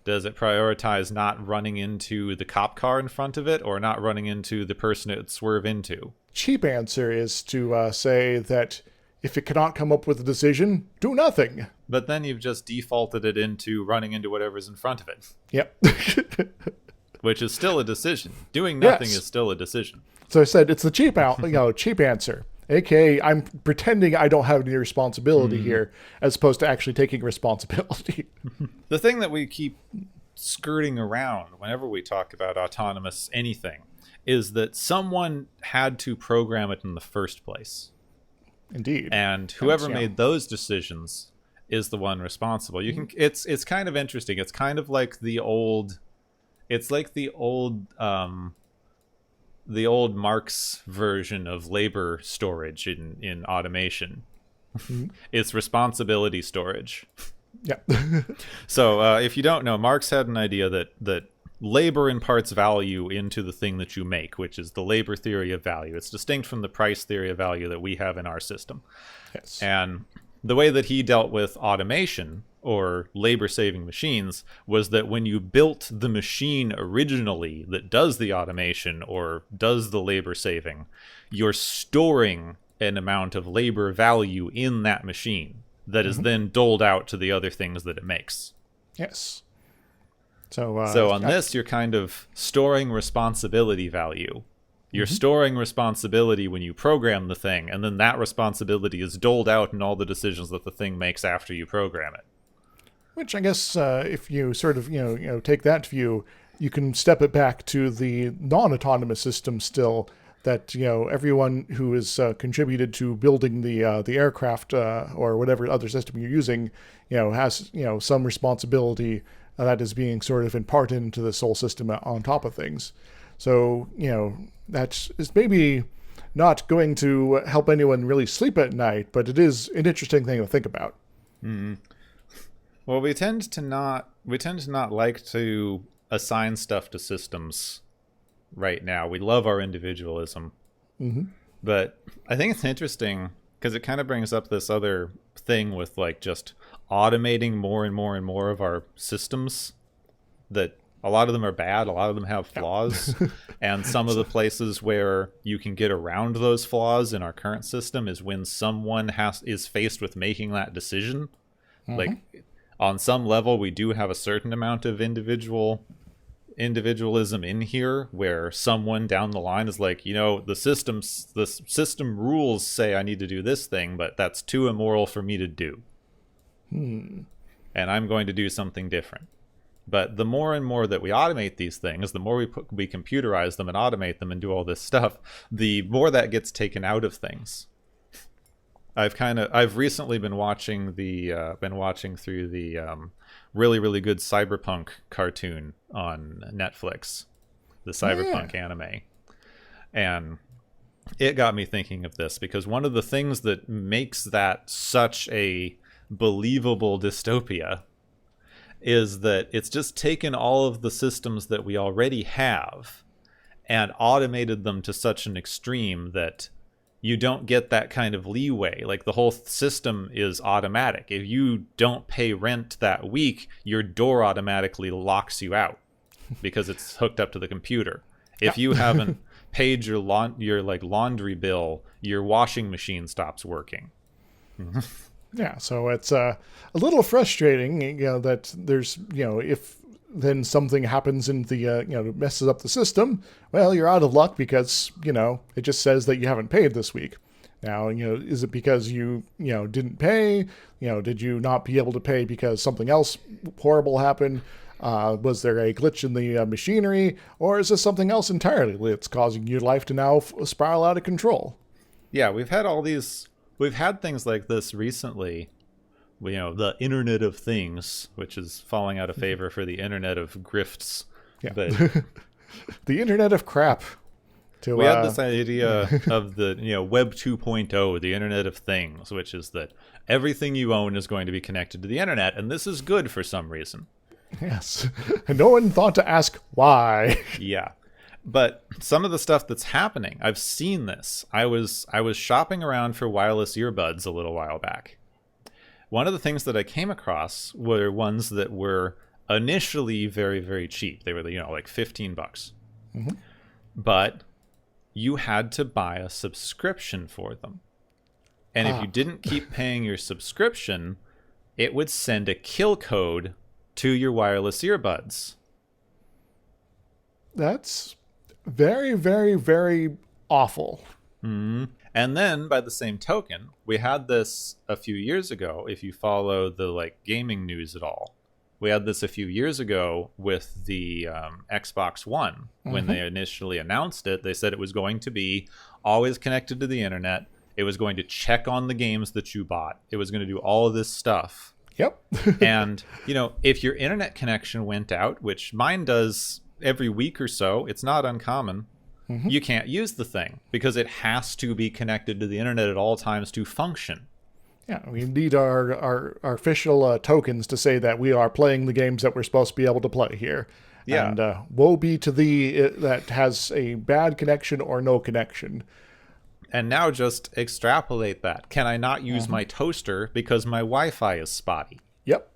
Does it prioritize not running into the cop car in front of it or not running into the person it would swerve into? Cheap answer is to say that if it cannot come up with a decision, do nothing. But then you've just defaulted it into running into whatever's in front of it. Yep. Which is still a decision. Doing nothing is still a decision. So I said it's the cheap answer. AKA, I'm pretending I don't have any responsibility here, as opposed to actually taking responsibility. The thing that we keep skirting around whenever we talk about autonomous anything is that someone had to program it in the first place. Indeed. And whoever made those decisions is the one responsible. You can it's kind of interesting. It's kind of like the old Marx version of labor storage in automation. Mm-hmm. It's responsibility storage. Yeah. So if you don't know, Marx had an idea that labor imparts value into the thing that you make, which is the labor theory of value. It's distinct from the price theory of value that we have in our system. Yes. And the way that he dealt with automation or labor-saving machines was that when you built the machine originally that does the automation or does the labor saving, you're storing an amount of labor value in that machine that is then doled out to the other things that it makes. Yes. So on this, you're kind of storing responsibility value. You're storing responsibility when you program the thing, and then that responsibility is doled out in all the decisions that the thing makes after you program it. Which I guess if you sort of take that view, you can step it back to the non-autonomous system still. That everyone who has contributed to building the aircraft or whatever other system you're using, has some responsibility that is being sort of imparted into this whole system on top of things. So that is maybe not going to help anyone really sleep at night, but it is an interesting thing to think about. Mm-hmm. Well, we tend to not like to assign stuff to systems right now. We love our individualism. Mm-hmm. But I think it's interesting because it kind of brings up this other thing with just automating more and more and more of our systems, that a lot of them are bad, a lot of them have flaws, and some of the places where you can get around those flaws in our current system is when someone is faced with making that decision Like, on some level, we do have a certain amount of individualism in here, where someone down the line is like, the system rules say I need to do this thing, but that's too immoral for me to do. And I'm going to do something different. But the more and more that we automate these things, the more we computerize them and automate them and do all this stuff, the more that gets taken out of things. I've recently been watching through the really, really good cyberpunk cartoon on Netflix, the cyberpunk anime. And it got me thinking of this, because one of the things that makes that such a believable dystopia is that it's just taken all of the systems that we already have and automated them to such an extreme that you don't get that kind of leeway. Like, the whole system is automatic. If you don't pay rent that week, your door automatically locks you out because it's hooked up to the computer. If you haven't paid your laundry bill, your washing machine stops working. Yeah, so it's a little frustrating, that there's, if then something happens in the, messes up the system, well, you're out of luck because, it just says that you haven't paid this week. Now, is it because you, didn't pay? Did you not be able to pay because something else horrible happened? Was there a glitch in the machinery? Or is this something else entirely that's causing your life to now spiral out of control? Yeah, we've had things like this recently. The Internet of Things, which is falling out of favor for the Internet of Grifts. Yeah. But the Internet of Crap. We had this idea of the Web 2.0, the Internet of Things, which is that everything you own is going to be connected to the Internet, and this is good for some reason. Yes. And no one thought to ask why. Yeah. But some of the stuff that's happening, I've seen this. I was shopping around for wireless earbuds a little while back. One of the things that I came across were ones that were initially very, very cheap. They were, like $15. Mm-hmm. But you had to buy a subscription for them. And if you didn't keep paying your subscription, it would send a kill code to your wireless earbuds. That's very, very, very awful. Mm-hmm. And then, by the same token, we had this a few years ago, if you follow the gaming news at all. We had this a few years ago with the Xbox One. When they initially announced it, they said it was going to be always connected to the internet. It was going to check on the games that you bought. It was going to do all of this stuff. Yep. And, if your internet connection went out, which mine does every week or so, it's not uncommon. You can't use the thing because it has to be connected to the internet at all times to function. Yeah, we need our official tokens to say that we are playing the games that we're supposed to be able to play here. Yeah. And woe be to thee that has a bad connection or no connection. And now just extrapolate that. Can I not use my toaster because my Wi-Fi is spotty? Yep.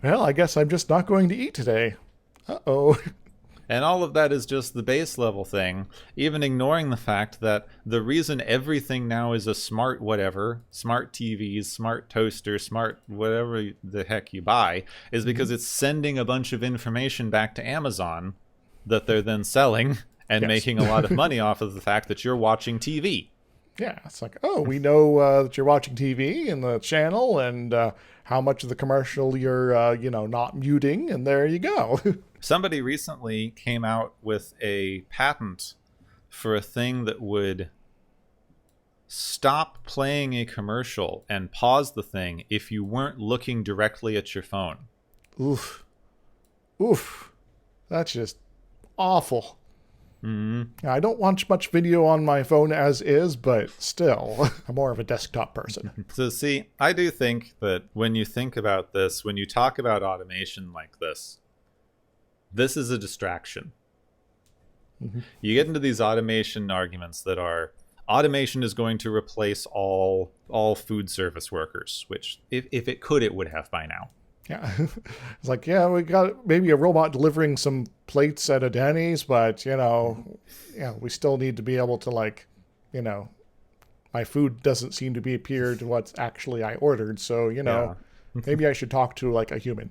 Well, I guess I'm just not going to eat today. Uh-oh. And all of that is just the base level thing, even ignoring the fact that the reason everything now is a smart whatever, smart TVs, smart toaster, smart whatever the heck you buy, is because it's sending a bunch of information back to Amazon that they're then selling and making a lot of money off of the fact that you're watching TV. Yeah, it's like, oh, we know that you're watching TV in the channel and how much of the commercial you're, not muting, and there you go. Somebody recently came out with a patent for a thing that would stop playing a commercial and pause the thing if you weren't looking directly at your phone. Oof. That's just awful. Mm-hmm. I don't watch much video on my phone as is, but still, I'm more of a desktop person. So see, I do think that when you think about this, when you talk about automation like this is a distraction. Mm-hmm. You get into these automation arguments that are, automation is going to replace all food service workers, which if it could, it would have by now. Yeah. It's like, yeah, we got maybe a robot delivering some plates at a Denny's, but, we still need to be able to, my food doesn't seem to be appear to what's actually I ordered. So, maybe I should talk to like a human.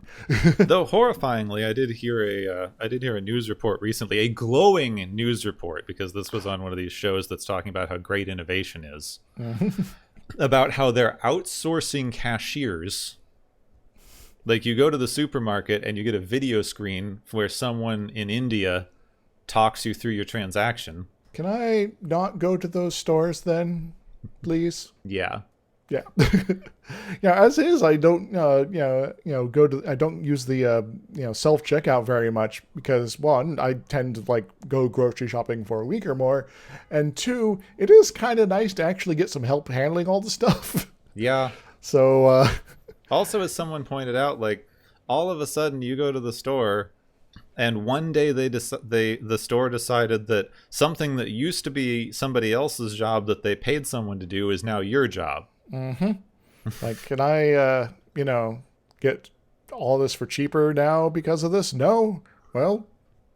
Though horrifyingly, I did hear a news report recently, a glowing news report, because this was on one of these shows that's talking about how great innovation is, about how they're outsourcing cashiers. Like, you go to the supermarket and you get a video screen where someone in India talks you through your transaction. Can I not go to those stores then, please? Yeah. Yeah. Yeah, as is, I don't, I don't use the, self-checkout very much because, one, I tend to, like, go grocery shopping for a week or more, and two, it is kind of nice to actually get some help handling all the stuff. Yeah. So, Also, as someone pointed out, like, all of a sudden you go to the store and one day the store decided that something that used to be somebody else's job that they paid someone to do is now your job. Mm-hmm. Like, can I, get all this for cheaper now because of this? No. Well,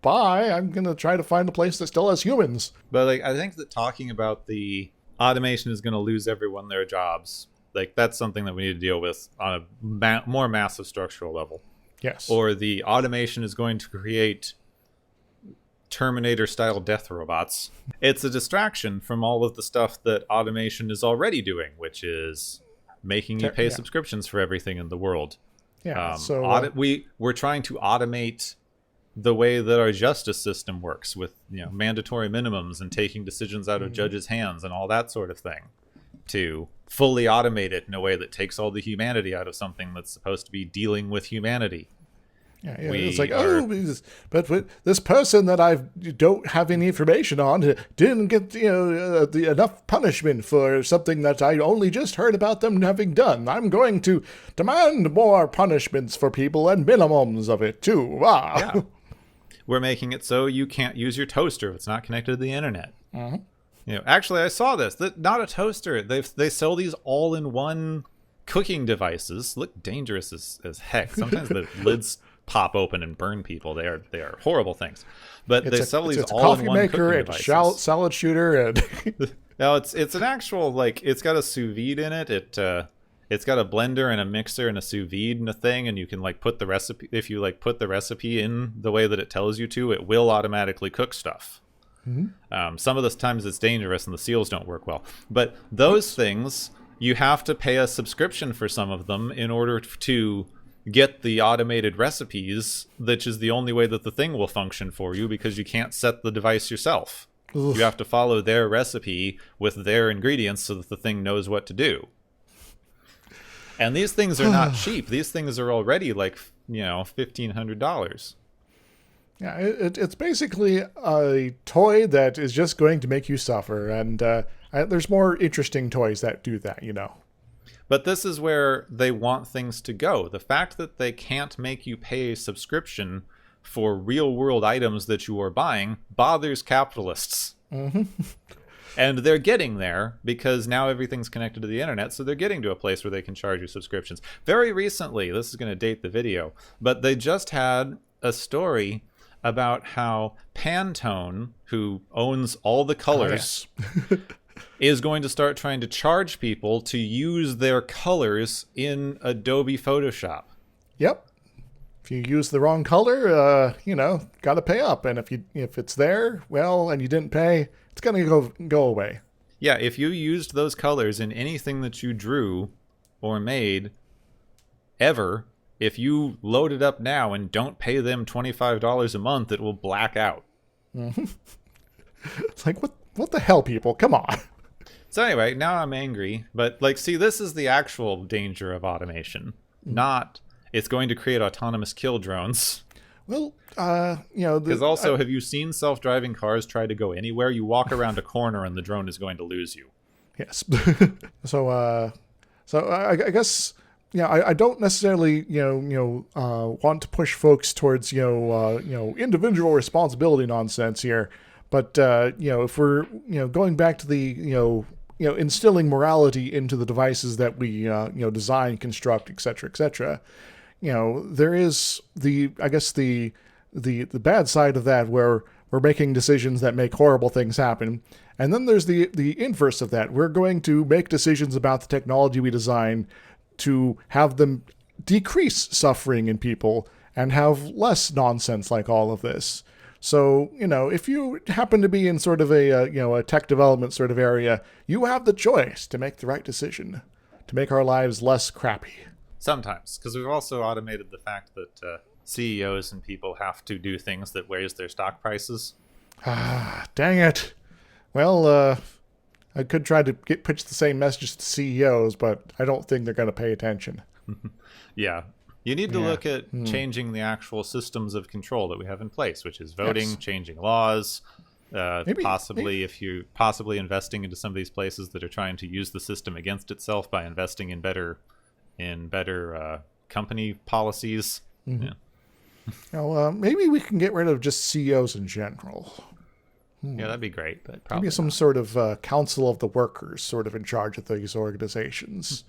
bye. I'm going to try to find a place that still has humans. But, like, I think that talking about the automation is going to lose everyone their jobs. Like, that's something that we need to deal with on a more massive structural level. Yes. Or the automation is going to create Terminator-style death robots. It's a distraction from all of the stuff that automation is already doing, which is making you pay subscriptions for everything in the world. Yeah. We're trying to automate the way that our justice system works with mandatory minimums and taking decisions out of judges' hands and all that sort of thing, to fully automate it in a way that takes all the humanity out of something that's supposed to be dealing with humanity. Yeah, it's like, but this person that I don't have any information on didn't get enough punishment for something that I only just heard about them having done. I'm going to demand more punishments for people and minimums of it too. Wow. Yeah. We're making it so you can't use your toaster if it's not connected to the internet. Mm-hmm. Actually, I saw this. Not a toaster. They sell these all-in-one cooking devices. Look dangerous as heck. Sometimes the lids pop open and burn people. They are horrible things. But they sell these all-in-one cooking devices. It's a coffee maker, salad shooter, and no, it's an actual, like, it's got a sous vide in it. It's got a blender and a mixer and a sous vide and a thing, and you can, like, put the recipe. If you, like, put the recipe in the way that it tells you to, it will automatically cook stuff. Mm-hmm. Some of the times it's dangerous and the seals don't work well. But those things, you have to pay a subscription for some of them in order to get the automated recipes, which is the only way that the thing will function for you, because you can't set the device yourself. Oof. You have to follow their recipe with their ingredients so that the thing knows what to do. And these things are not cheap. These things are already like, $1,500. Yeah, it's basically a toy that is just going to make you suffer. And there's more interesting toys that do that, But this is where they want things to go. The fact that they can't make you pay a subscription for real-world items that you are buying bothers capitalists. Mm-hmm. And they're getting there because now everything's connected to the internet, so they're getting to a place where they can charge you subscriptions. Very recently, this is going to date the video, but they just had a story about how Pantone, who owns all the colors, is going to start trying to charge people to use their colors in Adobe Photoshop. Yep. If you use the wrong color, got to pay up. And if it's there, well, and you didn't pay, it's going to go away. Yeah, if you used those colors in anything that you drew or made ever, if you load it up now and don't pay them $25 a month, it will black out. Mm-hmm. It's like, what the hell, people? Come on. So anyway, now I'm angry. But, see, this is the actual danger of automation. Not, it's going to create autonomous kill drones. Well, because also, have you seen self-driving cars try to go anywhere? You walk around a corner and the drone is going to lose you. Yes. So I guess, I don't necessarily, want to push folks towards, individual responsibility nonsense here. But, if we're, going back to the, instilling morality into the devices that we, design, construct, et cetera, there is the bad side of that where we're making decisions that make horrible things happen. And then there's the inverse of that. We're going to make decisions about the technology we design to have them decrease suffering in people and have less nonsense like all of this. So, if you happen to be in sort of a tech development sort of area, you have the choice to make the right decision, to make our lives less crappy. Sometimes, because we've also automated the fact that CEOs and people have to do things that raise their stock prices. Ah, dang it. Well, I could try to pitch the same message to CEOs, but I don't think they're going to pay attention. Yeah. You need to look at changing the actual systems of control that we have in place, which is voting, changing laws, possibly investing into some of these places that are trying to use the system against itself by investing in better company policies. Mm-hmm. Yeah. Well, maybe we can get rid of just CEOs in general. Yeah, that'd be great. But probably maybe some sort of council of the workers sort of in charge of these organizations.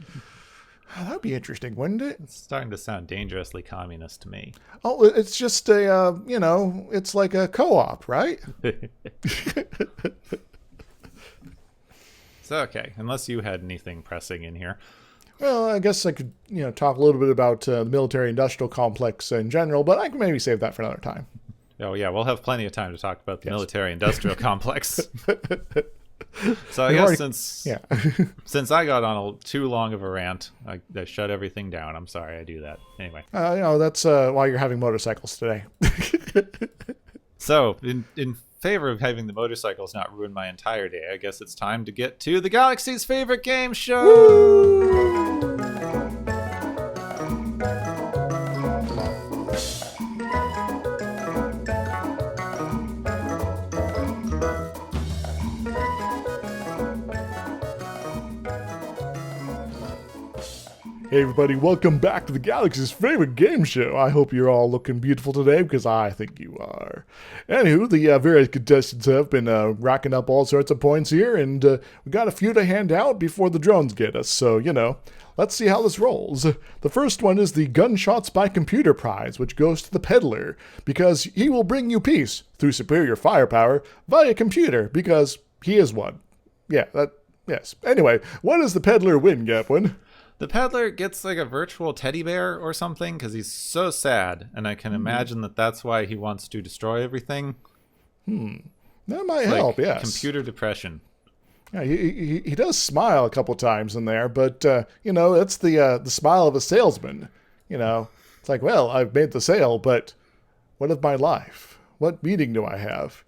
That'd be interesting, wouldn't it? It's starting to sound dangerously communist to me. Oh, it's just it's like a co-op, right? So, okay, unless you had anything pressing in here. Well, I guess I could, talk a little bit about the military-industrial complex in general, but I can maybe save that for another time. Oh, yeah, we'll have plenty of time to talk about the military-industrial complex. So I guess since I got on too long of a rant, I shut everything down. I'm sorry I do that. Anyway. That's why you're having motorcycles today. So, in favor of having the motorcycles not ruin my entire day, I guess it's time to get to the Galaxy's favorite game show! Woo! Hey everybody, welcome back to the Galaxy's favorite game show. I hope you're all looking beautiful today, because I think you are. Anywho, the various contestants have been racking up all sorts of points here, and we got a few to hand out before the drones get us, so, let's see how this rolls. The first one is the Gunshots by Computer prize, which goes to the Peddler, because he will bring you peace through superior firepower via computer, because he is one. Yes. Anyway, what does the Peddler win, Gapwin? The Peddler gets like a virtual teddy bear or something because he's so sad, and I can imagine that's why he wants to destroy everything. That might help, yes. Computer depression. Yeah, he does smile a couple times in there, but, that's the smile of a salesman. It's like, well, I've made the sale, but what of my life? What meaning do I have?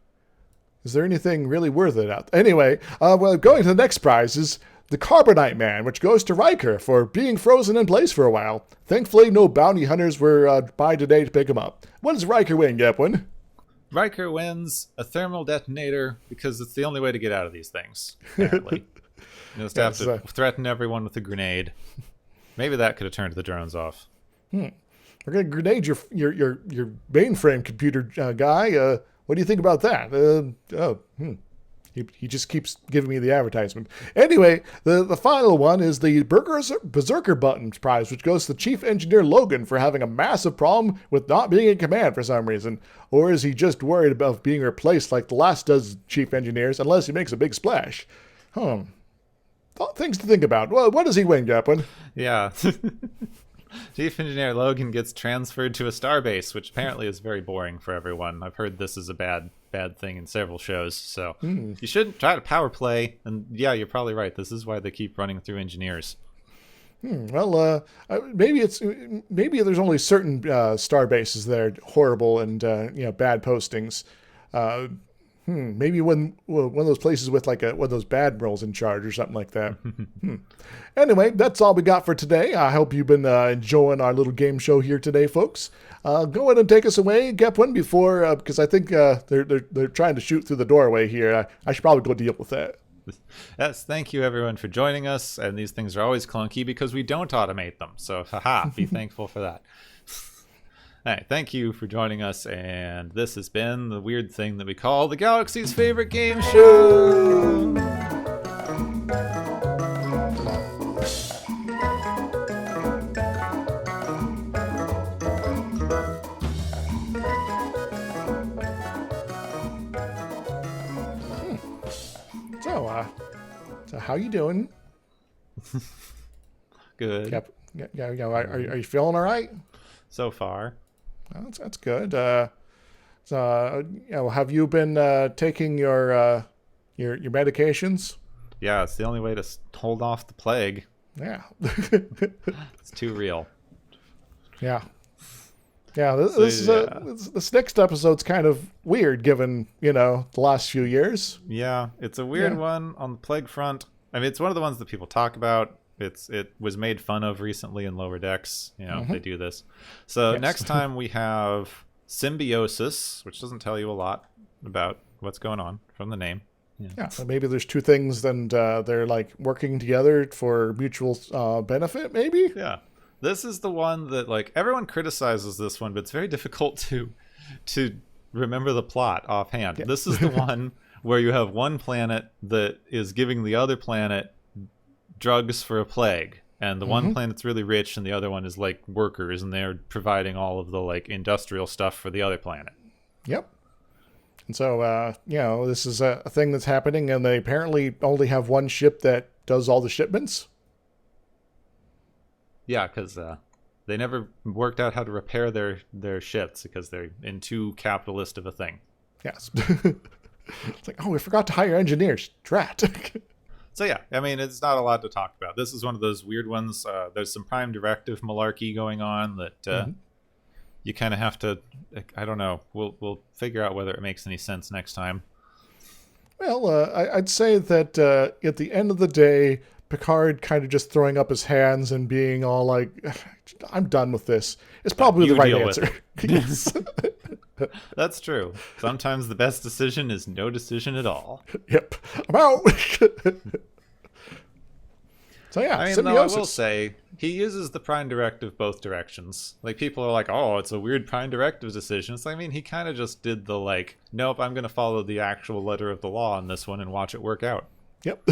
Is there anything really worth it out there? Anyway, going to the next prize is the Carbonite Man, which goes to Riker for being frozen in place for a while. Thankfully, no bounty hunters were by today to pick him up. What does Riker win, Gepwin? Riker wins a thermal detonator because it's the only way to get out of these things, apparently. You just have to threaten everyone with a grenade. Maybe that could have turned the drones off. We're going to grenade your mainframe computer guy. What do you think about that? He just keeps giving me the advertisement. Anyway, the final one is the Berserker Buttons prize, which goes to Chief Engineer Logan for having a massive problem with not being in command for some reason. Or is he just worried about being replaced like the last dozen Chief Engineers unless he makes a big splash? Things to think about. Well, what does he win, Gapwin? Yeah. Chief Engineer Logan gets transferred to a starbase, which apparently is very boring for everyone. I've heard this is a bad thing in several shows, so you shouldn't try to power play. And yeah, you're probably right. This is why they keep running through engineers. Well, maybe there's only certain star bases that are horrible and bad postings. Maybe one of those places with like one of those bad roles in charge or something like that. Anyway, that's all we got for today. I hope you've been enjoying our little game show here today, folks. Go ahead and take us away, Gepwin, before because I think they're trying to shoot through the doorway here. I should probably go deal with that. Yes, thank you everyone for joining us. And these things are always clunky because we don't automate them. So, be thankful for that. All right, thank you for joining us, and this has been the weird thing that we call the Galaxy's favorite game show! So how you doing? Good. Yep. Yeah. Are you feeling all right? So far. Well, that's good. Have you been taking your medications? Yeah, it's the only way to hold off the plague. Yeah. It's too real. Yeah. Yeah, this next episode's kind of weird given, the last few years. Yeah, it's a weird one on the plague front. I mean, it's one of the ones that people talk about. It was made fun of recently in Lower Decks. They do this. So next time we have symbiosis, which doesn't tell you a lot about what's going on from the name. Yeah, so maybe there's two things and they're like working together for mutual benefit, maybe? Yeah. This is the one that like everyone criticizes this one, but it's very difficult to remember the plot offhand. Yeah. This is the one where you have one planet that is giving the other planet drugs for a plague, and the one planet's really rich and the other one is like workers, and they're providing all of the like industrial stuff for the other planet. Yep. And so this is a thing that's happening, and they apparently only have one ship that does all the shipments. Yeah, because they never worked out how to repair their ships because they're in too capitalist of a thing. Yes. It's like, we forgot to hire engineers. Drat. So yeah, I mean, it's not a lot to talk about. This is one of those weird ones. There's some Prime Directive malarkey going on that you kind of have to. I don't know. We'll figure out whether it makes any sense next time. Well, I'd say that at the end of the day, Picard kind of just throwing up his hands and being all like, "I'm done with this." It's probably the right answer. Yes. That's true. Sometimes the best decision is no decision at all. Yep. I'm out. So yeah, I mean, though, I will say he uses the Prime Directive both directions. Like, people are like, "Oh, it's a weird Prime Directive decision." It's like, I mean, he kind of just did the like, "Nope, I'm going to follow the actual letter of the law on this one and watch it work out." Yep.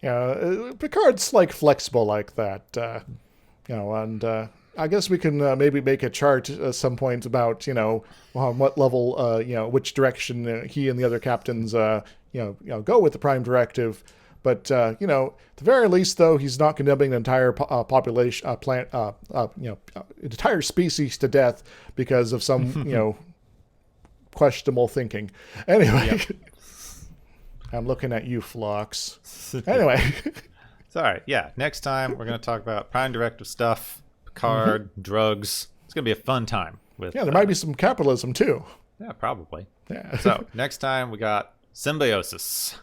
Yeah, Picard's like flexible like that, and I guess we can maybe make a chart at some point about on what level which direction he and the other captains go with the Prime Directive. But at the very least, though, he's not condemning an entire population, entire species to death because of some questionable thinking. Anyway. Yep. I'm looking at you, Phlox. Anyway. Sorry. Yeah. Next time, we're going to talk about Prime Directive stuff, Picard, drugs. It's going to be a fun time. There might be some capitalism, too. Yeah, probably. Yeah. So, next time, we got symbiosis.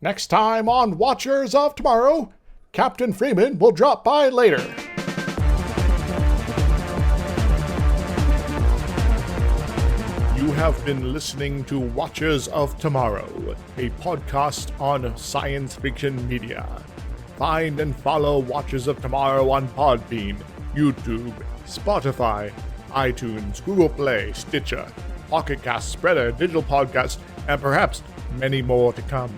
Next time on Watchers of Tomorrow, Captain Freeman will drop by later. You have been listening to Watchers of Tomorrow, a podcast on science fiction media. Find and follow Watchers of Tomorrow on Podbean, YouTube, Spotify, iTunes, Google Play, Stitcher, Pocket Cast, Spreader, Digital Podcast, and perhaps many more to come.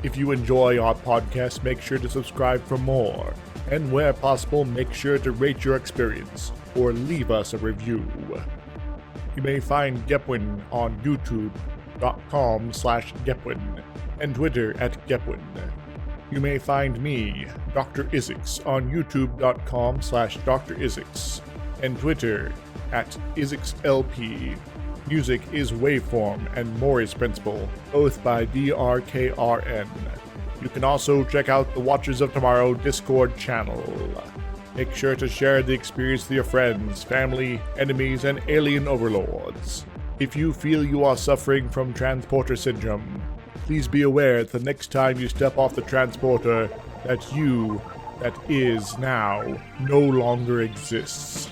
If you enjoy our podcast, make sure to subscribe for more. And where possible, make sure to rate your experience or leave us a review. You may find Gepwin on youtube.com/Gepwin and Twitter @Gepwin. You may find me, Dr. Isix, on youtube.com/Dr. Isix and Twitter @IsixLP. Music is Waveform and Mori's Principle, both by DRKRN. You can also check out the Watchers of Tomorrow Discord channel. Make sure to share the experience with your friends, family, enemies, and alien overlords. If you feel you are suffering from transporter syndrome, please be aware that the next time you step off the transporter, that you, that is now, no longer exists.